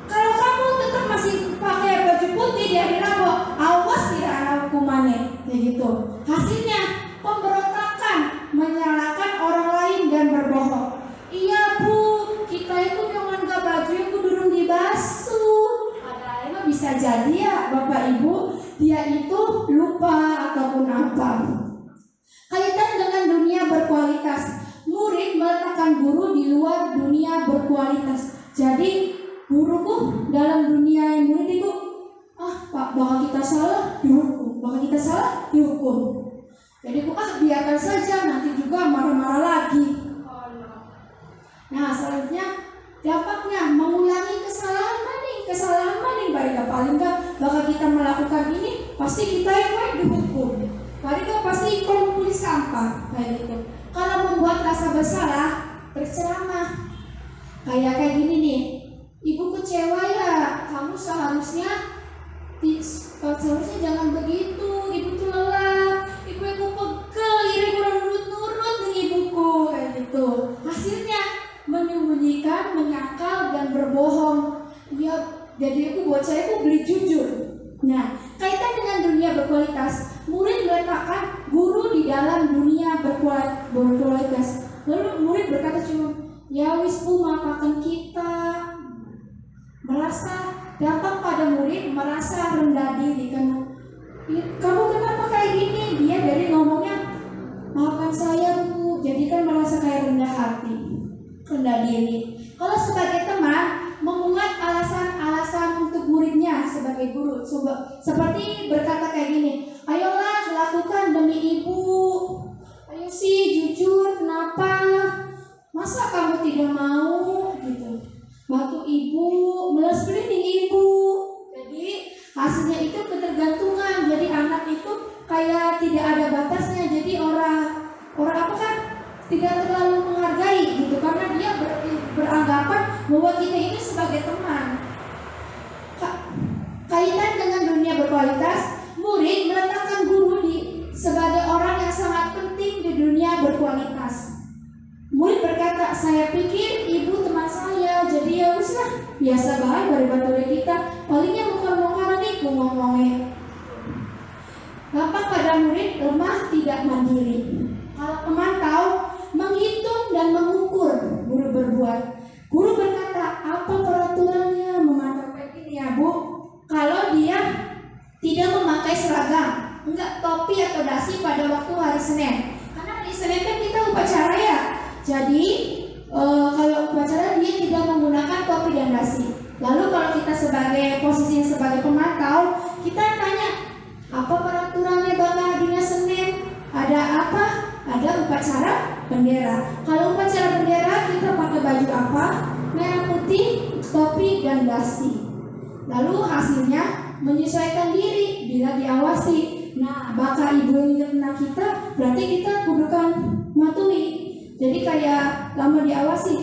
Speaker 3: kalau kamu tetap masih pakai baju putih di hari Rabu, awas tidak ada hukumannya. Kayak gitu. Hasilnya pemberontakan, menyalahkan orang lain dan berbohong. Iya Bu, kita itu jangan gak baju yang durung dibasuh. berkualitas. Jadi guruku dalam dunia yang murid itu, Pak, bakal kita salah dihukum. Jadi biarkan saja, nanti juga marah-marah lagi. Nah, selanjutnya dampaknya mengulangi kesalahan maning paling enggak bakal kita melakukan ini pasti kita yang dihukum. Paling enggak pasti kumpul sampah kayak gitu. Kalau membuat rasa bersalah, berceramah kayak gini nih, ibu kecewa ya, kamu seharusnya jangan begitu, ibu tuh lelah, ibu pegel, ibu nurut dengan ibuku kayak gitu. Hasilnya menyembunyikan, menyangkal dan berbohong. Ya, jadi bocah itu beli jujur. Nah, kaitan dengan dunia berkualitas, murid meletakkan guru di dalam dunia berkualitas. Lalu murid berkata cuma, ya wis Bu, maafkan kita. Merasa dampak pada murid merasa rendah diri karena kamu kenapa kayak gini? Dia dari ngomongnya maafkan saya Bu, jadi kan merasa kayak rendah hati, rendah diri. Kalau sebagai teman membuat alasan-alasan untuk muridnya sebagai guru, seperti berkata kayak gini, ayolah lakukan demi ibu, ayo sih jujur, kenapa? Masa kamu tidak mau gitu? Bantu ibu, melas cleaning ibu. Jadi hasilnya itu ketergantungan. Jadi anak itu kayak tidak ada batasnya. Jadi orang apa kan tidak terlalu menghargai gitu, karena dia beranggapan bahwa kita ini sebagai teman. Kaitan dengan dunia berkualitas, murid meletakkan guru sebagai orang yang sangat penting di dunia berkualitas. Murid berkata, saya pikir ibu teman saya, jadi ya usah biasa banget daripada kita, palingnya bukan nih ngomongnya. Bapak pada murid lemah tidak mandiri. Kalau memantau, menghitung dan mengukur guru berbuat. Guru berkata, apa peraturannya memantau kayak gini ya Bu? Kalau dia tidak memakai seragam, enggak topi atau dasi pada waktu hari Senin, karena hari Senin kan kita upacara ya. Jadi kalau upacara dia tidak menggunakan topi dan dasi. Lalu kalau kita sebagai posisinya sebagai pemantau, kita tanya, apa peraturannya Bapak harinya Senin? Ada apa? Ada upacara bendera. Kalau upacara bendera kita pakai baju apa? Merah putih, topi dan dasi. Lalu hasilnya menyesuaikan diri bila diawasi. Nah, bakal ibu yang kena kita, berarti kita kudukan matui. Jadi kayak lama diawasi,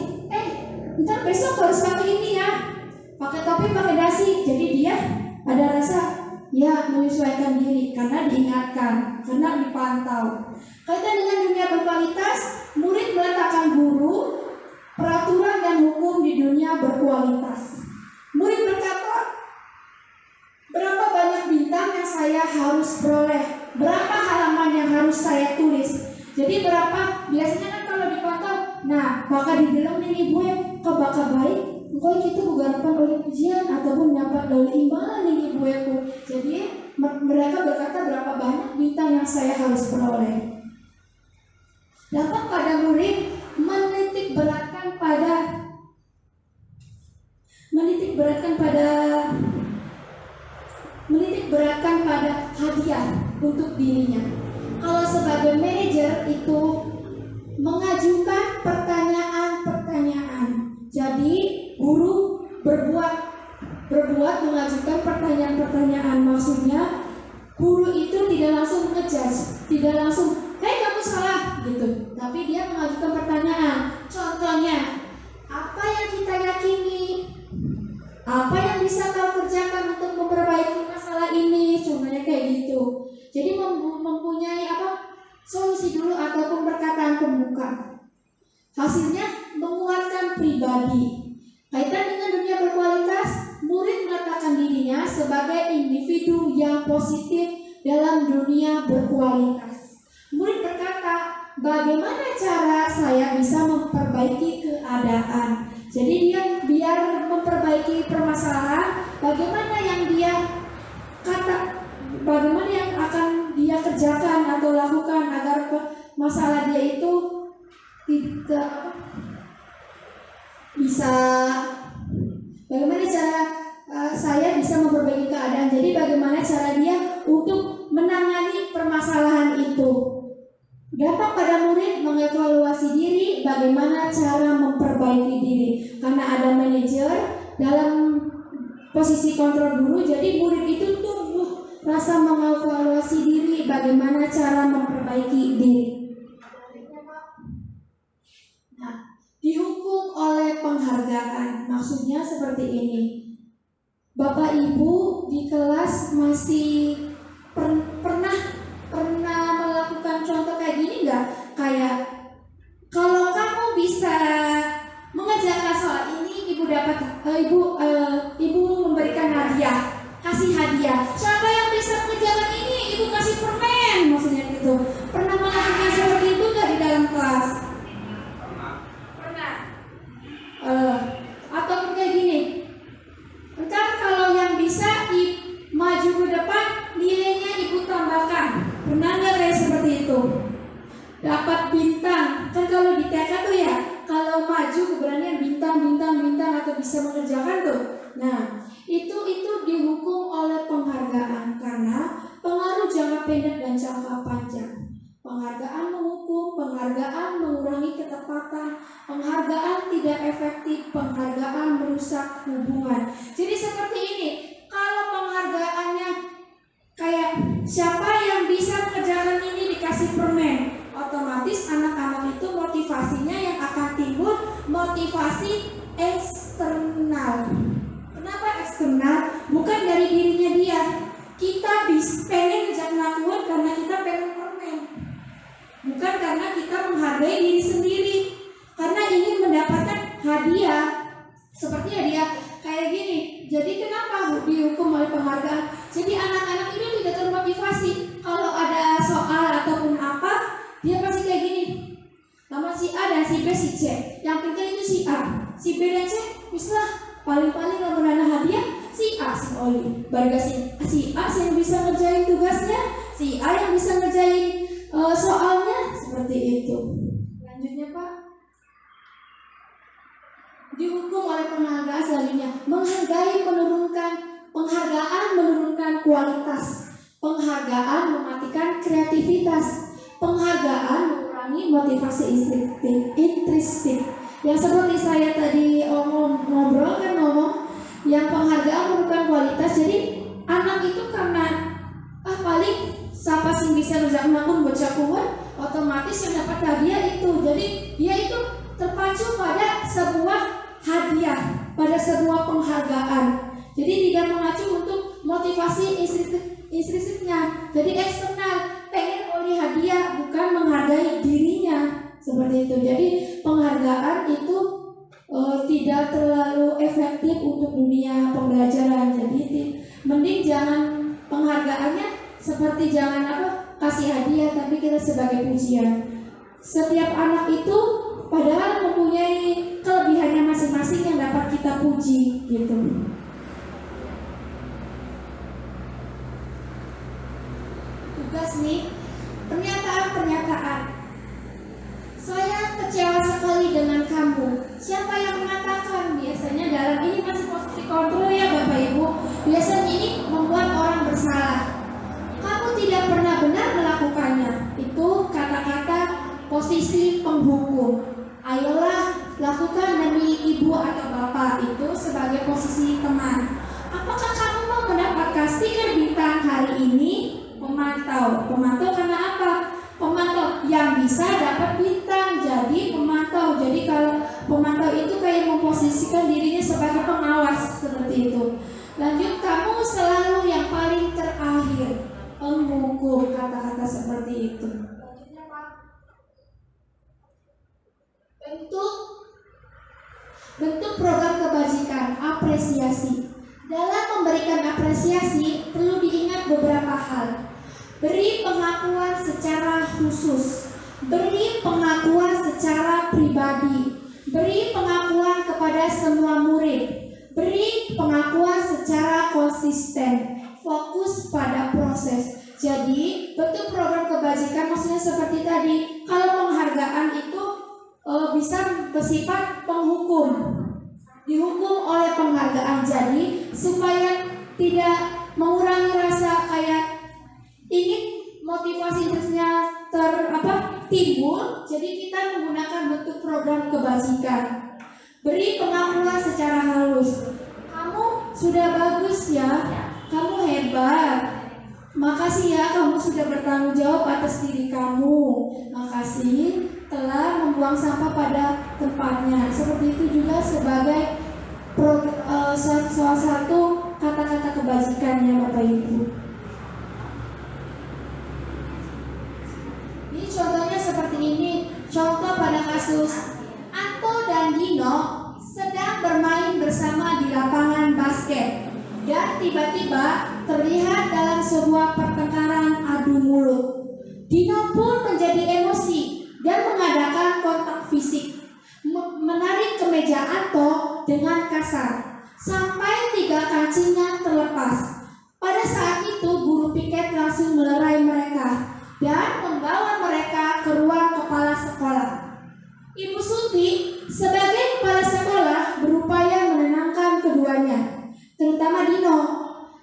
Speaker 3: ntar besok harus pakai ini ya, pakai topi, pakai dasi. Jadi dia ada rasa ya menyesuaikan diri karena diingatkan, karena dipantau. Kaitan dengan dunia berkualitas, murid meletakkan guru, peraturan dan hukum di dunia berkualitas. Murid berkata, berapa banyak bintang yang saya harus peroleh, berapa halaman yang harus saya tulis. Jadi berapa, biasanya kan kalau dipantau, nah bakal dibilang nih ibu kok bakal baik, kok kita gugarapan oleh ujian ataupun dapat dari imbalan nih ibu aku. Jadi mereka berkata berapa banyak bintang yang saya harus peroleh. Dapat pada murid menitik beratkan pada hadiah untuk dirinya. Kalau sebagai manajer itu mengajukan pertanyaan-pertanyaan. Jadi guru berbuat mengajukan pertanyaan-pertanyaan. Maksudnya guru itu tidak langsung ngejudge, tidak langsung, kamu salah gitu. Tapi dia mengajukan pertanyaan. Contohnya, apa yang kita yakini? Apa yang bisa kau kerjakan untuk memperbaiki masalah ini? Contohnya kayak gitu. Jadi mempunyai solusi dulu ataupun perkataan pembuka. Hasilnya menguatkan pribadi. Kaitan dengan dunia berkualitas, murid meletakkan dirinya sebagai individu yang positif dalam dunia berkualitas. Murid berkata, bagaimana cara saya bisa memperbaiki keadaan? Jadi dia biar memperbaiki permasalahan, bagaimana yang akan dia kerjakan atau lakukan agar masalah dia itu bisa bagaimana cara saya bisa memperbaiki keadaan. Jadi bagaimana cara dia untuk menangani permasalahan itu. Dampak pada murid mengevaluasi diri, bagaimana cara memperbaiki diri. Karena ada manajer dalam posisi kontrol guru, jadi murid itu tumbuh rasa mengevaluasi diri, bagaimana cara memperbaiki diri. Nah, dihukum oleh penghargaan, maksudnya seperti ini. Bapak Ibu di kelas masih pernah melakukan contoh kayak gini nggak? Kayak kalau kamu bisa mengerjakan soal ini, ibu dapat ibu memberikan hadiah, kasih hadiah. Siapa yang bisa mengerjakan ini, ibu kasih permen, maksudnya gitu. Pernah melakukan seperti itu nggak di dalam kelas? Pernah. Atau kayak gini. Ntar kalau yang bisa maju ke depan, nilainya ibu tambahkan. Pernah nggak kayak seperti itu? Dapat bintang. Kan kalau di TK tuh ya, kalau maju keberanian bintang atau bisa mengerjakan tuh. Nah, itu dihukum oleh penghargaan karena pengaruh jangka pendek dan jangka panjang. Penghargaan menghukum, penghargaan mengurangi ketepatan, penghargaan tidak efektif, penghargaan merusak hubungan. Jadi seperti ini, kalau penghargaannya kayak siapa yang bisa mengerjakan ini dikasih permen, otomatis anak-anak itu motivasinya yang akan timbul motivasi eksternal. Kenapa eksternal? Bukan dari dirinya dia. Kita pengen ngejak melakukan karena kita pengen permen. Bukan karena kita menghargai diri sendiri, karena ingin mendapatkan hadiah. Seperti hadiah kayak gini. Jadi kenapa dihukum oleh penghargaan? Jadi anak-anak ini tidak termotivasi. Kalau ada soal ataupun apa, dia pasti kayak gini. Nama si A dan si B, si C. Yang penting itu si A, si B dan C. Mislah paling-paling yang menanah hadiah si A, si Oli. Baru si A yang bisa ngerjain tugasnya, si A yang bisa ngerjain soalnya, seperti itu. Lanjutnya Pak. Dihukum oleh penghargaan selanjutnya. Penghargaan menurunkan kualitas. Penghargaan mematikan kreativitas. Penghargaan mengurangi motivasi intrinsik. Yang seperti saya tadi ngomong, yang penghargaan menurunkan kualitas. Jadi anak itu karena paling siapa sih bisa ngerjain akun baca kuat, otomatis yang dapat hadiah itu. Jadi dia itu terpacu pada sebuah hadiah, pada sebuah penghargaan. Jadi tidak mengacu untuk motivasi intrinsiknya. Jadi eksternal, pengen oleh hadiah, bukan menghargai dirinya. Seperti itu. Jadi penghargaan itu tidak terlalu efektif untuk dunia pembelajaran. Jadi mending jangan penghargaannya seperti jangan kasih hadiah, tapi kita sebagai pujian. Setiap anak itu padahal mempunyai kelebihannya masing-masing yang dapat kita puji gitu. Tugas nih, pernyataan. Saya kecewa sekali dengan kamu. Siapa yang mengatakan? Biasanya dalam ini masih posisi kontrol ya Bapak Ibu. Biasanya ini membuat orang bersalah. Kamu tidak pernah benar melakukannya. Itu kata-kata posisi penghukum. Ayolah lakukan demi ibu atau bapak, itu sebagai posisi teman. Apakah kamu mau mendapatkan stiker bintang hari ini? Pemantau. Pemantau karena apa? Pemantau yang bisa dapat bintang, jadi pemantau. Jadi kalau pemantau itu kayak memposisikan dirinya sebagai pengawas, seperti itu. Lanjut, kamu selalu yang paling terakhir. Penghukum, kata-kata seperti itu. Lanjutnya Pak. Bentuk program kebajikan, apresiasi. Dalam memberikan apresiasi perlu diingat beberapa hal. Beri pengakuan secara khusus, beri pengakuan secara pribadi, beri pengakuan kepada semua murid, beri pengakuan secara konsisten. Fokus pada proses. Jadi bentuk program kebajikan maksudnya seperti tadi. Kalau penghargaan itu bisa bersifat penghukum, dihukum oleh penghargaan. Jadi supaya tidak mengurangi rasa kayak ingin motivasi intrinsnya timbul, jadi kita menggunakan bentuk program kebajikan. Beri pengakuan secara halus. Kamu sudah bagus ya, kamu hebat. Makasih ya, kamu sudah bertanggung jawab atas diri kamu. Makasih telah membuang sampah pada tempatnya. Seperti itu juga sebagai salah satu kata-kata kebajikannya Bapak Ibu. Ini contohnya seperti ini. Contoh pada kasus Anto dan Dino sedang bermain bersama di lapangan basket, dan tiba-tiba terlihat dalam sebuah pertengkaran adu mulut. Dino pun menjadi emosi dan mengadakan kontak fisik, menarik kemeja Anto dengan kasar sampai 3 kancingnya terlepas. Pada saat itu guru piket langsung melerai mereka dan membawa mereka ke ruang kepala sekolah. Ibu Suti sebagai kepala sekolah berupaya menenangkan keduanya, terutama Dino.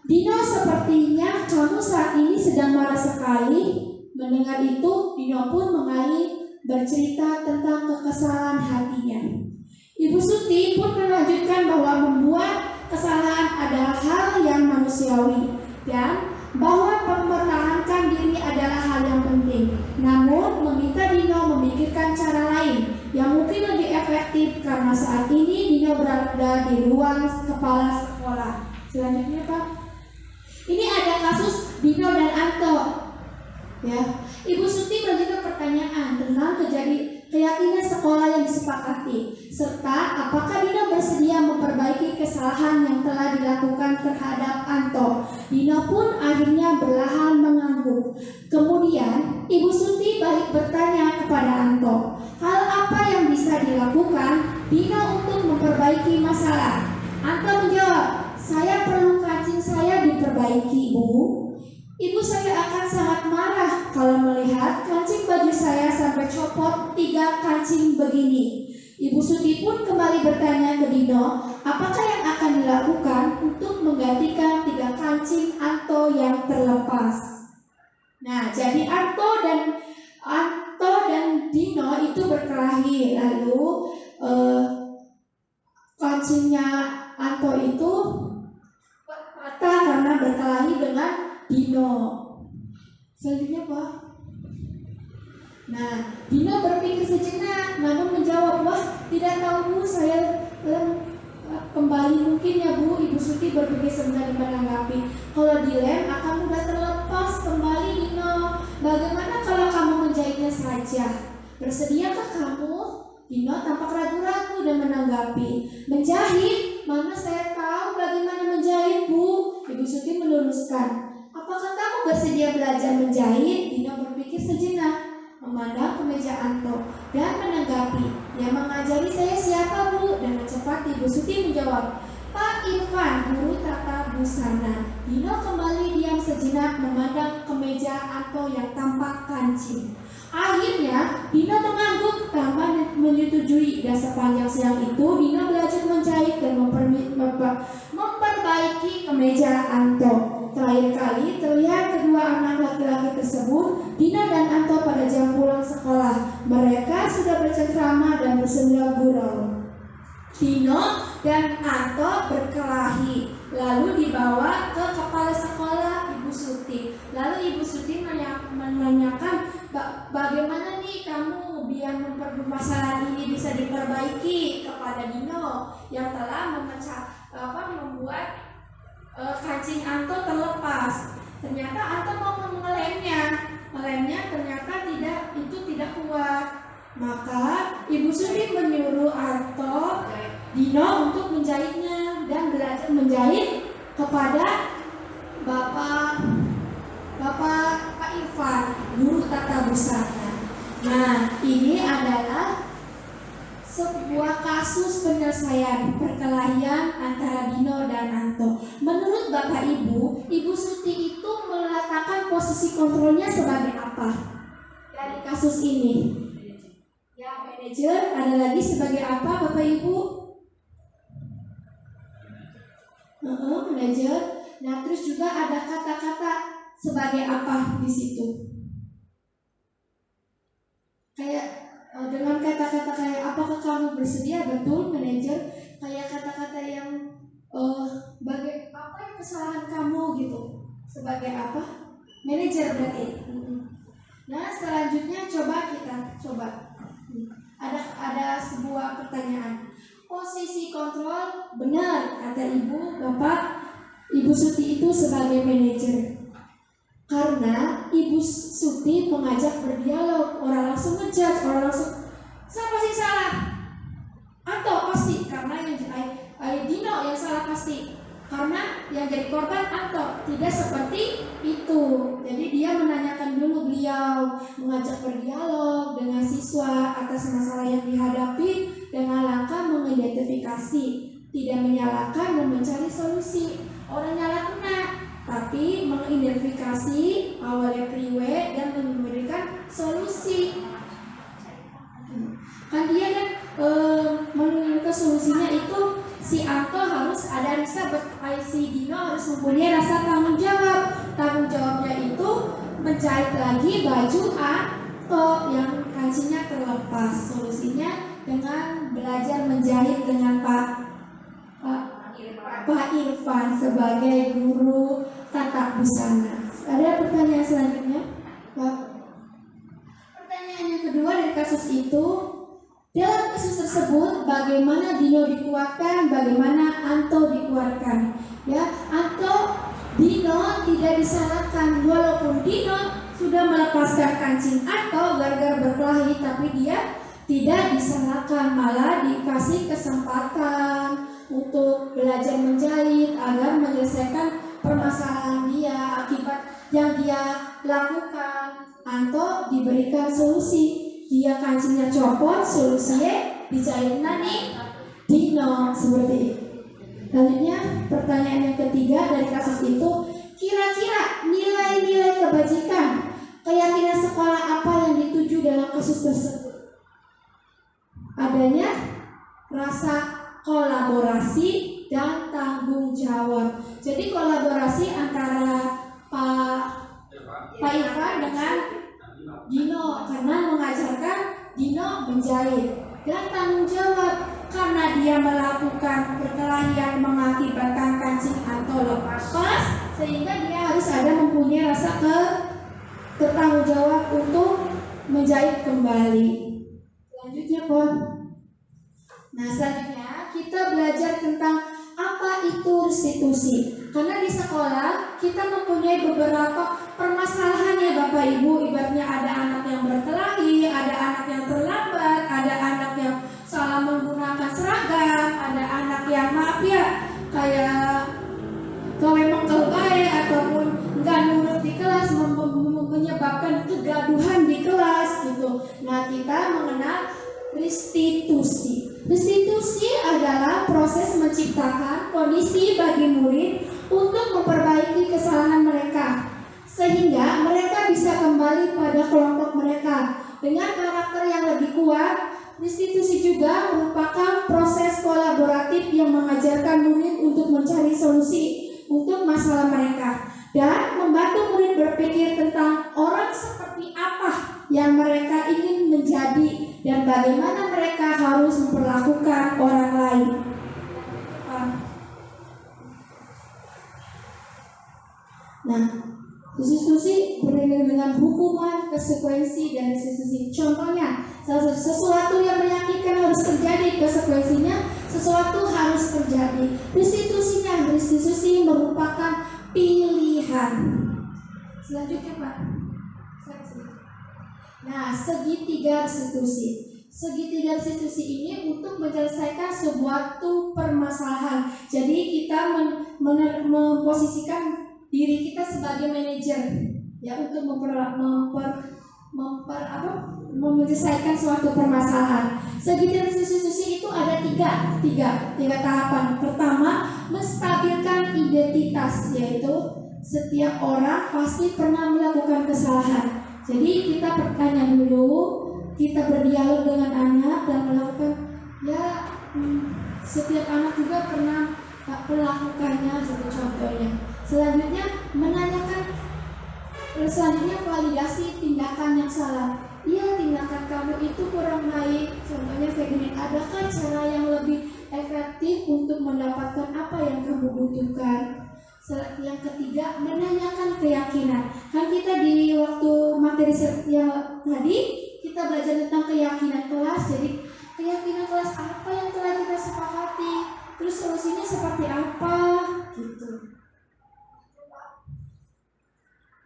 Speaker 3: Dino, sepertinya kamu saat ini sedang marah sekali. Mendengar itu, Dino pun mengalih bercerita tentang kekesalan hatinya. Ibu Suti pun melanjutkan bahwa membuat kesalahan adalah hal yang manusiawi dan bahwa mempertahankan diri adalah hal yang penting. Namun meminta Dino memikirkan cara lain yang mungkin lebih efektif karena saat ini Dino berada di ruang kepala sekolah. Selanjutnya Pak, ini ada kasus Dino dan Anto. Ya, Ibu Suti melanjutkan pertanyaan tentang keyakinan sekolah yang disepakati, serta apakah Dino bersedia memperbaiki kesalahan yang telah dilakukan terhadap Anto. Dino pun akhirnya berlahan mengangguk. Kemudian Ibu Suti balik bertanya kepada Anto, hal apa yang bisa dilakukan Dino untuk memperbaiki masalah. Anto menjawab, saya perlu kancing saya diperbaiki, Bu. Ibu, saya akan sangat marah kalau melihat kancing baju saya sampai copot 3 kancing begini. Ibu Suti pun kembali bertanya ke Dino, apakah yang akan dilakukan untuk menggantikan 3 kancing Anto yang terlepas. Nah, jadi Anto dan Dino itu berkelahi, lalu kancingnya Anto itu patah karena berkelahi dengan Dino. Selanjutnya Pak. Nah, Dino berpikir sejenak, namun menjawab, wah tidak tahu Bu, saya kembali mungkin ya Bu. Ibu Suti berpikir sebentar menanggapi, kalau dilem akan mudah terlepas kembali Dino. Bagaimana kalau kamu menjahitnya saja? Bersediakah kamu? Dino tampak ragu-ragu dan menanggapi, menjahit? Mana saya tahu bagaimana menjahit Bu. Ibu Suti meluruskan, apakah kamu bersedia belajar menjahit? Dino berpikir sejenak, memandang kemeja Anto dan menanggapi, yang mengajari saya siapa Bu? Dengan cepat Ibu Suti menjawab, Pak Irfan, guru tata busana. Dino kembali diam sejenak memandang kemeja Anto yang tampak kancing. Akhirnya Dino mengangguk tanpa menyetujui, dan sepanjang siang itu Dino belajar menjahit dan memperbaiki kemeja Anto. Terakhir kali terlihat kedua anak laki-laki tersebut, Dino dan Anto, pada jam pulang sekolah. Mereka sudah bercengkrama dan bersenda gurau. Dino dan Anto berkelahi, lalu dibawa ke kepala sekolah Ibu Suti. Lalu Ibu Suti menanyakan, bagaimana nih kamu biar permasalahan ini bisa diperbaiki kepada Dino yang telah membuat kancing Anto terlepas. Ternyata Anto mau ngelemnya ternyata tidak kuat. Maka Ibu Suti menyuruh Dino untuk menjahitnya dan belajar menjahit kepada Bapak Pak Irfan, guru tata busana. Nah, ini adalah sebuah kasus penyelesaian perkelahian antara Dino dan Anto. Menurut Bapak Ibu, Ibu Suti itu meletakkan posisi kontrolnya sebagai apa dari kasus ini? Ya, manajer, ada lagi sebagai apa Bapak Ibu? Manajer. Nah, terus juga ada kata-kata sebagai apa di situ? Kayak dengan kata-kata kayak apakah kamu bersedia? Betul, manajer. Kayak kata-kata yang bagai apa yang kesalahan kamu gitu. Sebagai apa? Manajer berarti. Nah, selanjutnya coba. Ada sebuah pertanyaan. Posisi kontrol benar kata Ibu, Bapak, Ibu Suti itu sebagai manajer. Karena Ibu Suti mengajak berdialog, orang langsung ngejudge, orang langsung siapa sih salah? Anto pasti, karena yang Dino yang salah pasti. Karena yang jadi korban Anto, tidak seperti itu. Jadi dia menanyakan dulu, beliau mengajak berdialog dengan siswa atas masalah yang dihadapi dengan langkah mengidentifikasi, tidak menyalahkan dan mencari solusi. Orang nyala kena, tapi mengidentifikasi awalnya priwe dan memberikan solusi. Kan dia kan menurut solusinya itu si Anto harus ada rasa si Dino harus mempunyai rasa tanggung jawab. Tanggung jawabnya itu menjahit lagi baju Anto yang kancingnya terlepas. Solusinya dengan belajar menjahit dengan Pak Irfan sebagai guru tata busana. Ada pertanyaan selanjutnya, Pak? Pertanyaan yang kedua dari kasus itu, dalam kasus tersebut bagaimana Dino dikuatkan, bagaimana Anto dikuatkan? Ya, Dino tidak disalahkan walaupun Dino sudah melepaskan kancing Anto gara-gara berkelahi, tapi dia tidak disalahkan, malah dikasih kesempatan untuk belajar menjahit agar menyelesaikan permasalahan dia akibat yang dia lakukan. Anto diberikan solusi, dia kancingnya copot, solusinya dijahit nani Dino, seperti itu. Selanjutnya pertanyaan yang ketiga dari kasus itu, kira-kira nilai-nilai kebajikan keyakinan sekolah apa yang dituju dalam kasus tersebut? Adanya rasa kolaborasi dan tanggung jawab. Jadi kolaborasi antara Pak Irfan dengan Dino karena mengajarkan Dino menjahit, dan tanggung jawab karena dia melakukan perkelahian mengakibatkan kancing atau lepas, sehingga dia harus ada mempunyai rasa bertanggung jawab untuk menjahit kembali. Selanjutnya, Pak. Nah, selanjutnya kita belajar tentang apa itu restitusi. Karena di sekolah kita mempunyai beberapa permasalahan ya Bapak Ibu. Ibaratnya ada anak yang berkelahi, ada anak yang terlambat, ada anak yang salah menggunakan seragam, ada anak yang maaf ya kayak gawe mengkel bae ataupun enggak nurut di kelas, menyebabkan kegaduhan di kelas gitu. Nah, kita mengenal restitusi. Restitusi adalah proses menciptakan kondisi bagi murid untuk memperbaiki kesalahan mereka sehingga mereka bisa kembali pada kelompok mereka dengan karakter yang lebih kuat. Restitusi juga merupakan proses kolaboratif yang mengajarkan murid untuk mencari solusi untuk masalah mereka dan membantu murid berpikir tentang orang seperti apa yang mereka ingin menjadi dan bagaimana mereka harus memperlakukan orang lain. Nah, restitusi beriringan dengan hukuman, konsekuensi, dan restitusi. Contohnya, sesuatu yang menyakitkan harus terjadi, konsekuensinya sesuatu harus terjadi. Restitusi merupakan pilihan. Selanjutnya, Pak. Nah, segitiga restitusi. Segitiga restitusi ini untuk menyelesaikan suatu permasalahan. Jadi kita memposisikan diri kita sebagai manajer ya untuk menyelesaikan suatu permasalahan. Segitiga restitusi itu ada tiga tahapan. Pertama, menstabilkan identitas, yaitu setiap orang pasti pernah melakukan kesalahan. Jadi kita bertanya dulu, kita berdialog dengan anak dan melakukan setiap anak juga pernah melakukannya seperti contohnya. Selanjutnya validasi tindakan yang salah. Iya, tindakan kamu itu kurang baik. Contohnya kayak gini, adakah cara yang lebih efektif untuk mendapatkan apa yang kamu butuhkan? Yang ketiga, menanyakan keyakinan. Kan kita di waktu materi yang tadi kita belajar tentang keyakinan kelas. Jadi keyakinan kelas apa yang telah kita sepakati? Terus solusinya seperti apa? Gitu.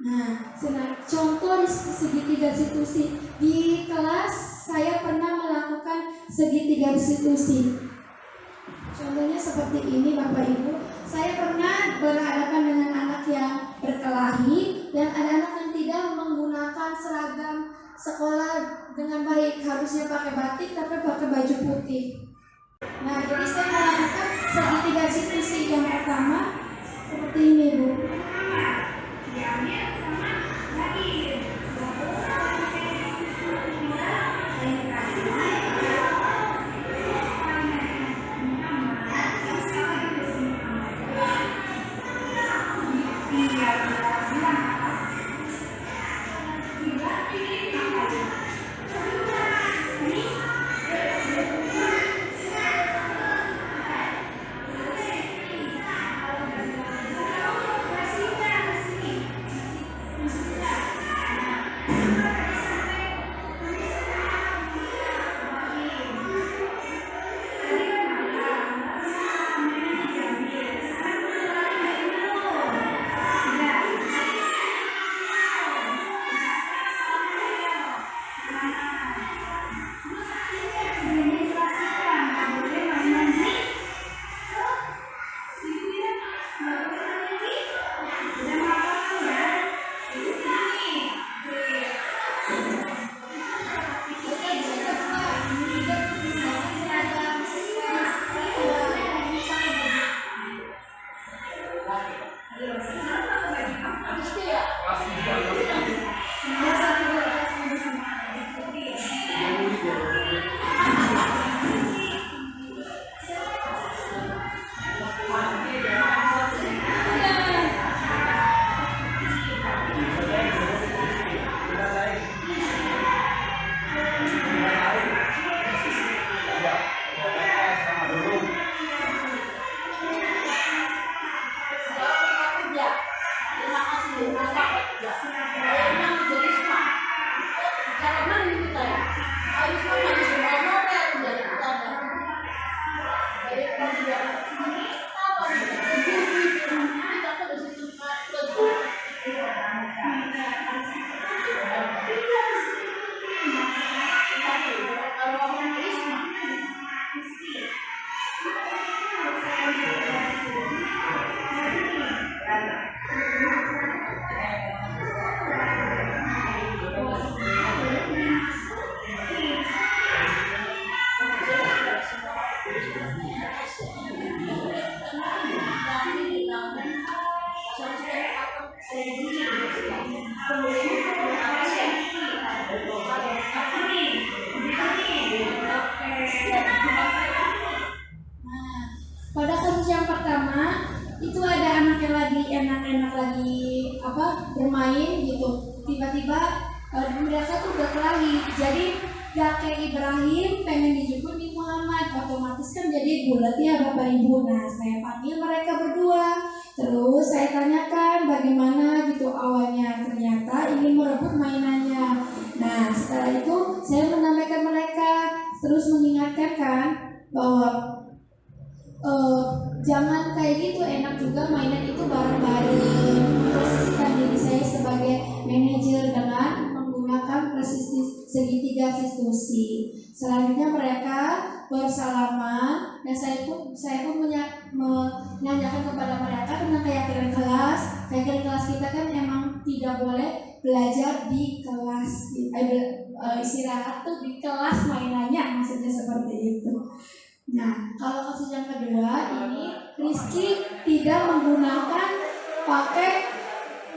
Speaker 3: Nah, contoh di segitiga restitusi. Di kelas saya pernah melakukan segitiga restitusi. Contohnya seperti ini Bapak Ibu. Saya pernah berhadapan dengan anak yang berkelahi dan ada anak yang tidak menggunakan seragam sekolah dengan baik. Harusnya pakai batik tapi pakai baju putih. Nah, jadi saya melakukan segitiga restitusi. Yang pertama seperti ini, Bu. Pada kasus yang pertama itu ada anak yang lagi enak-enak lagi bermain gitu, tiba-tiba mereka tuh berkelahi. Jadi kakek Ibrahim pengen dijemput di Muhammad, otomatis kan jadi bulat ya Bapak Ibu. Nah, saya panggil mereka berdua, terus saya tanyakan bagaimana gitu awalnya, ternyata ingin merebut mainannya. Nah, setelah itu saya menambahkan mereka, terus mengingatkan kan bahwa jangan kayak gitu, enak juga mainan itu bareng-bareng. Posisikan diri saya sebagai manajer dengan menggunakan segitiga restitusi. Selanjutnya mereka bersalaman dan saya pun menanyakan kepada mereka tentang keyakinan kelas. Keyakinan kelas kita kan emang tidak boleh belajar di kelas, istirahat tuh di kelas mainannya, maksudnya seperti itu. Nah, kalau kasus yang kedua ini Rizky tidak menggunakan pakai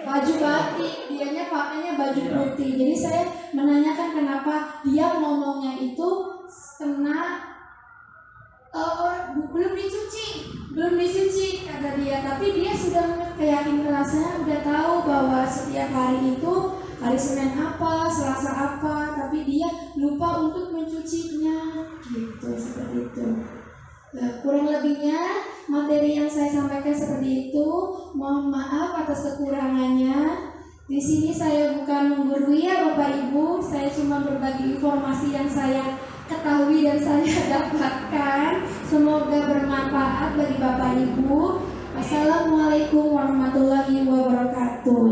Speaker 3: baju batik, dianya pakainya baju putih. Jadi saya menanyakan kenapa dia ngomongnya itu kena belum dicuci kata dia, tapi dia sudah keyakinan rasanya udah tahu bahwa setiap hari itu hari Senin apa, Selasa apa, tapi dia lupa untuk mencucinya, gitu seperti itu. Nah, kurang lebihnya materi yang saya sampaikan seperti itu. Mohon maaf atas kekurangannya. Di sini saya bukan menggurui ya Bapak Ibu, saya cuma berbagi informasi yang saya ketahui dan saya dapatkan. Semoga bermanfaat bagi Bapak Ibu. Wassalamualaikum warahmatullahi wabarakatuh.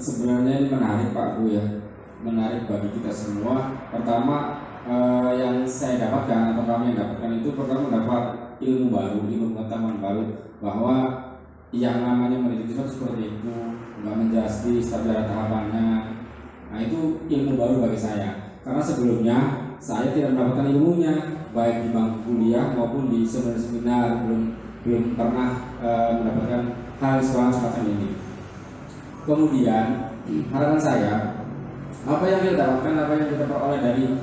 Speaker 4: Sebenarnya ini menarik Pak Bu ya, menarik bagi kita semua. Pertama yang saya dapatkan atau kami yang dapatkan itu pertama dapat ilmu baru, ilmu pengetahuan baru bahwa yang namanya mendidik siswa seperti itu, nggak menjustis tapi ada tahapannya. Nah itu ilmu baru bagi saya karena sebelumnya saya tidak mendapatkan ilmunya baik di bangku kuliah maupun di seminar belum pernah mendapatkan hal semacam ini. Kemudian harapan saya apa yang kita dapatkan, apa yang kita peroleh dari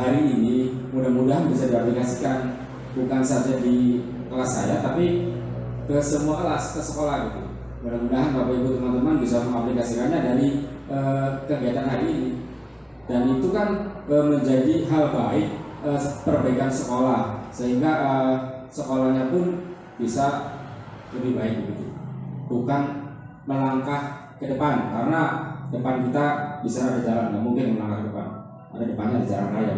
Speaker 4: hari ini mudah-mudahan bisa diaplikasikan bukan saja di kelas saya tapi ke semua kelas, ke sekolah gitu. Mudah-mudahan Bapak Ibu teman-teman bisa mengaplikasikannya dari kegiatan hari ini. Dan itu kan menjadi hal baik perbaikan sekolah sehingga sekolahnya pun bisa lebih baik begitu. Bukan melangkah ke depan karena depan kita bisa ada jalan, nggak mungkin melangkah ke depan. Ada depannya ada jalan raya.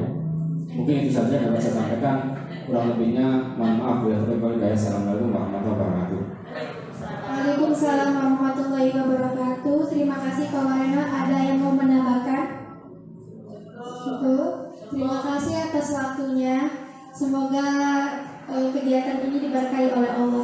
Speaker 4: Mungkin itu saja yang dapat saya sampaikan. Kurang lebihnya mohon maaf bila terlalu. Assalamualaikum warahmatullahi wabarakatuh.
Speaker 3: Waalaikumsalam warahmatullahi wabarakatuh. Terima kasih Kak Warena. Ada yang mau menambahkan? Gitu. Terima kasih atas waktunya. Semoga kegiatan ini diberkahi oleh Allah.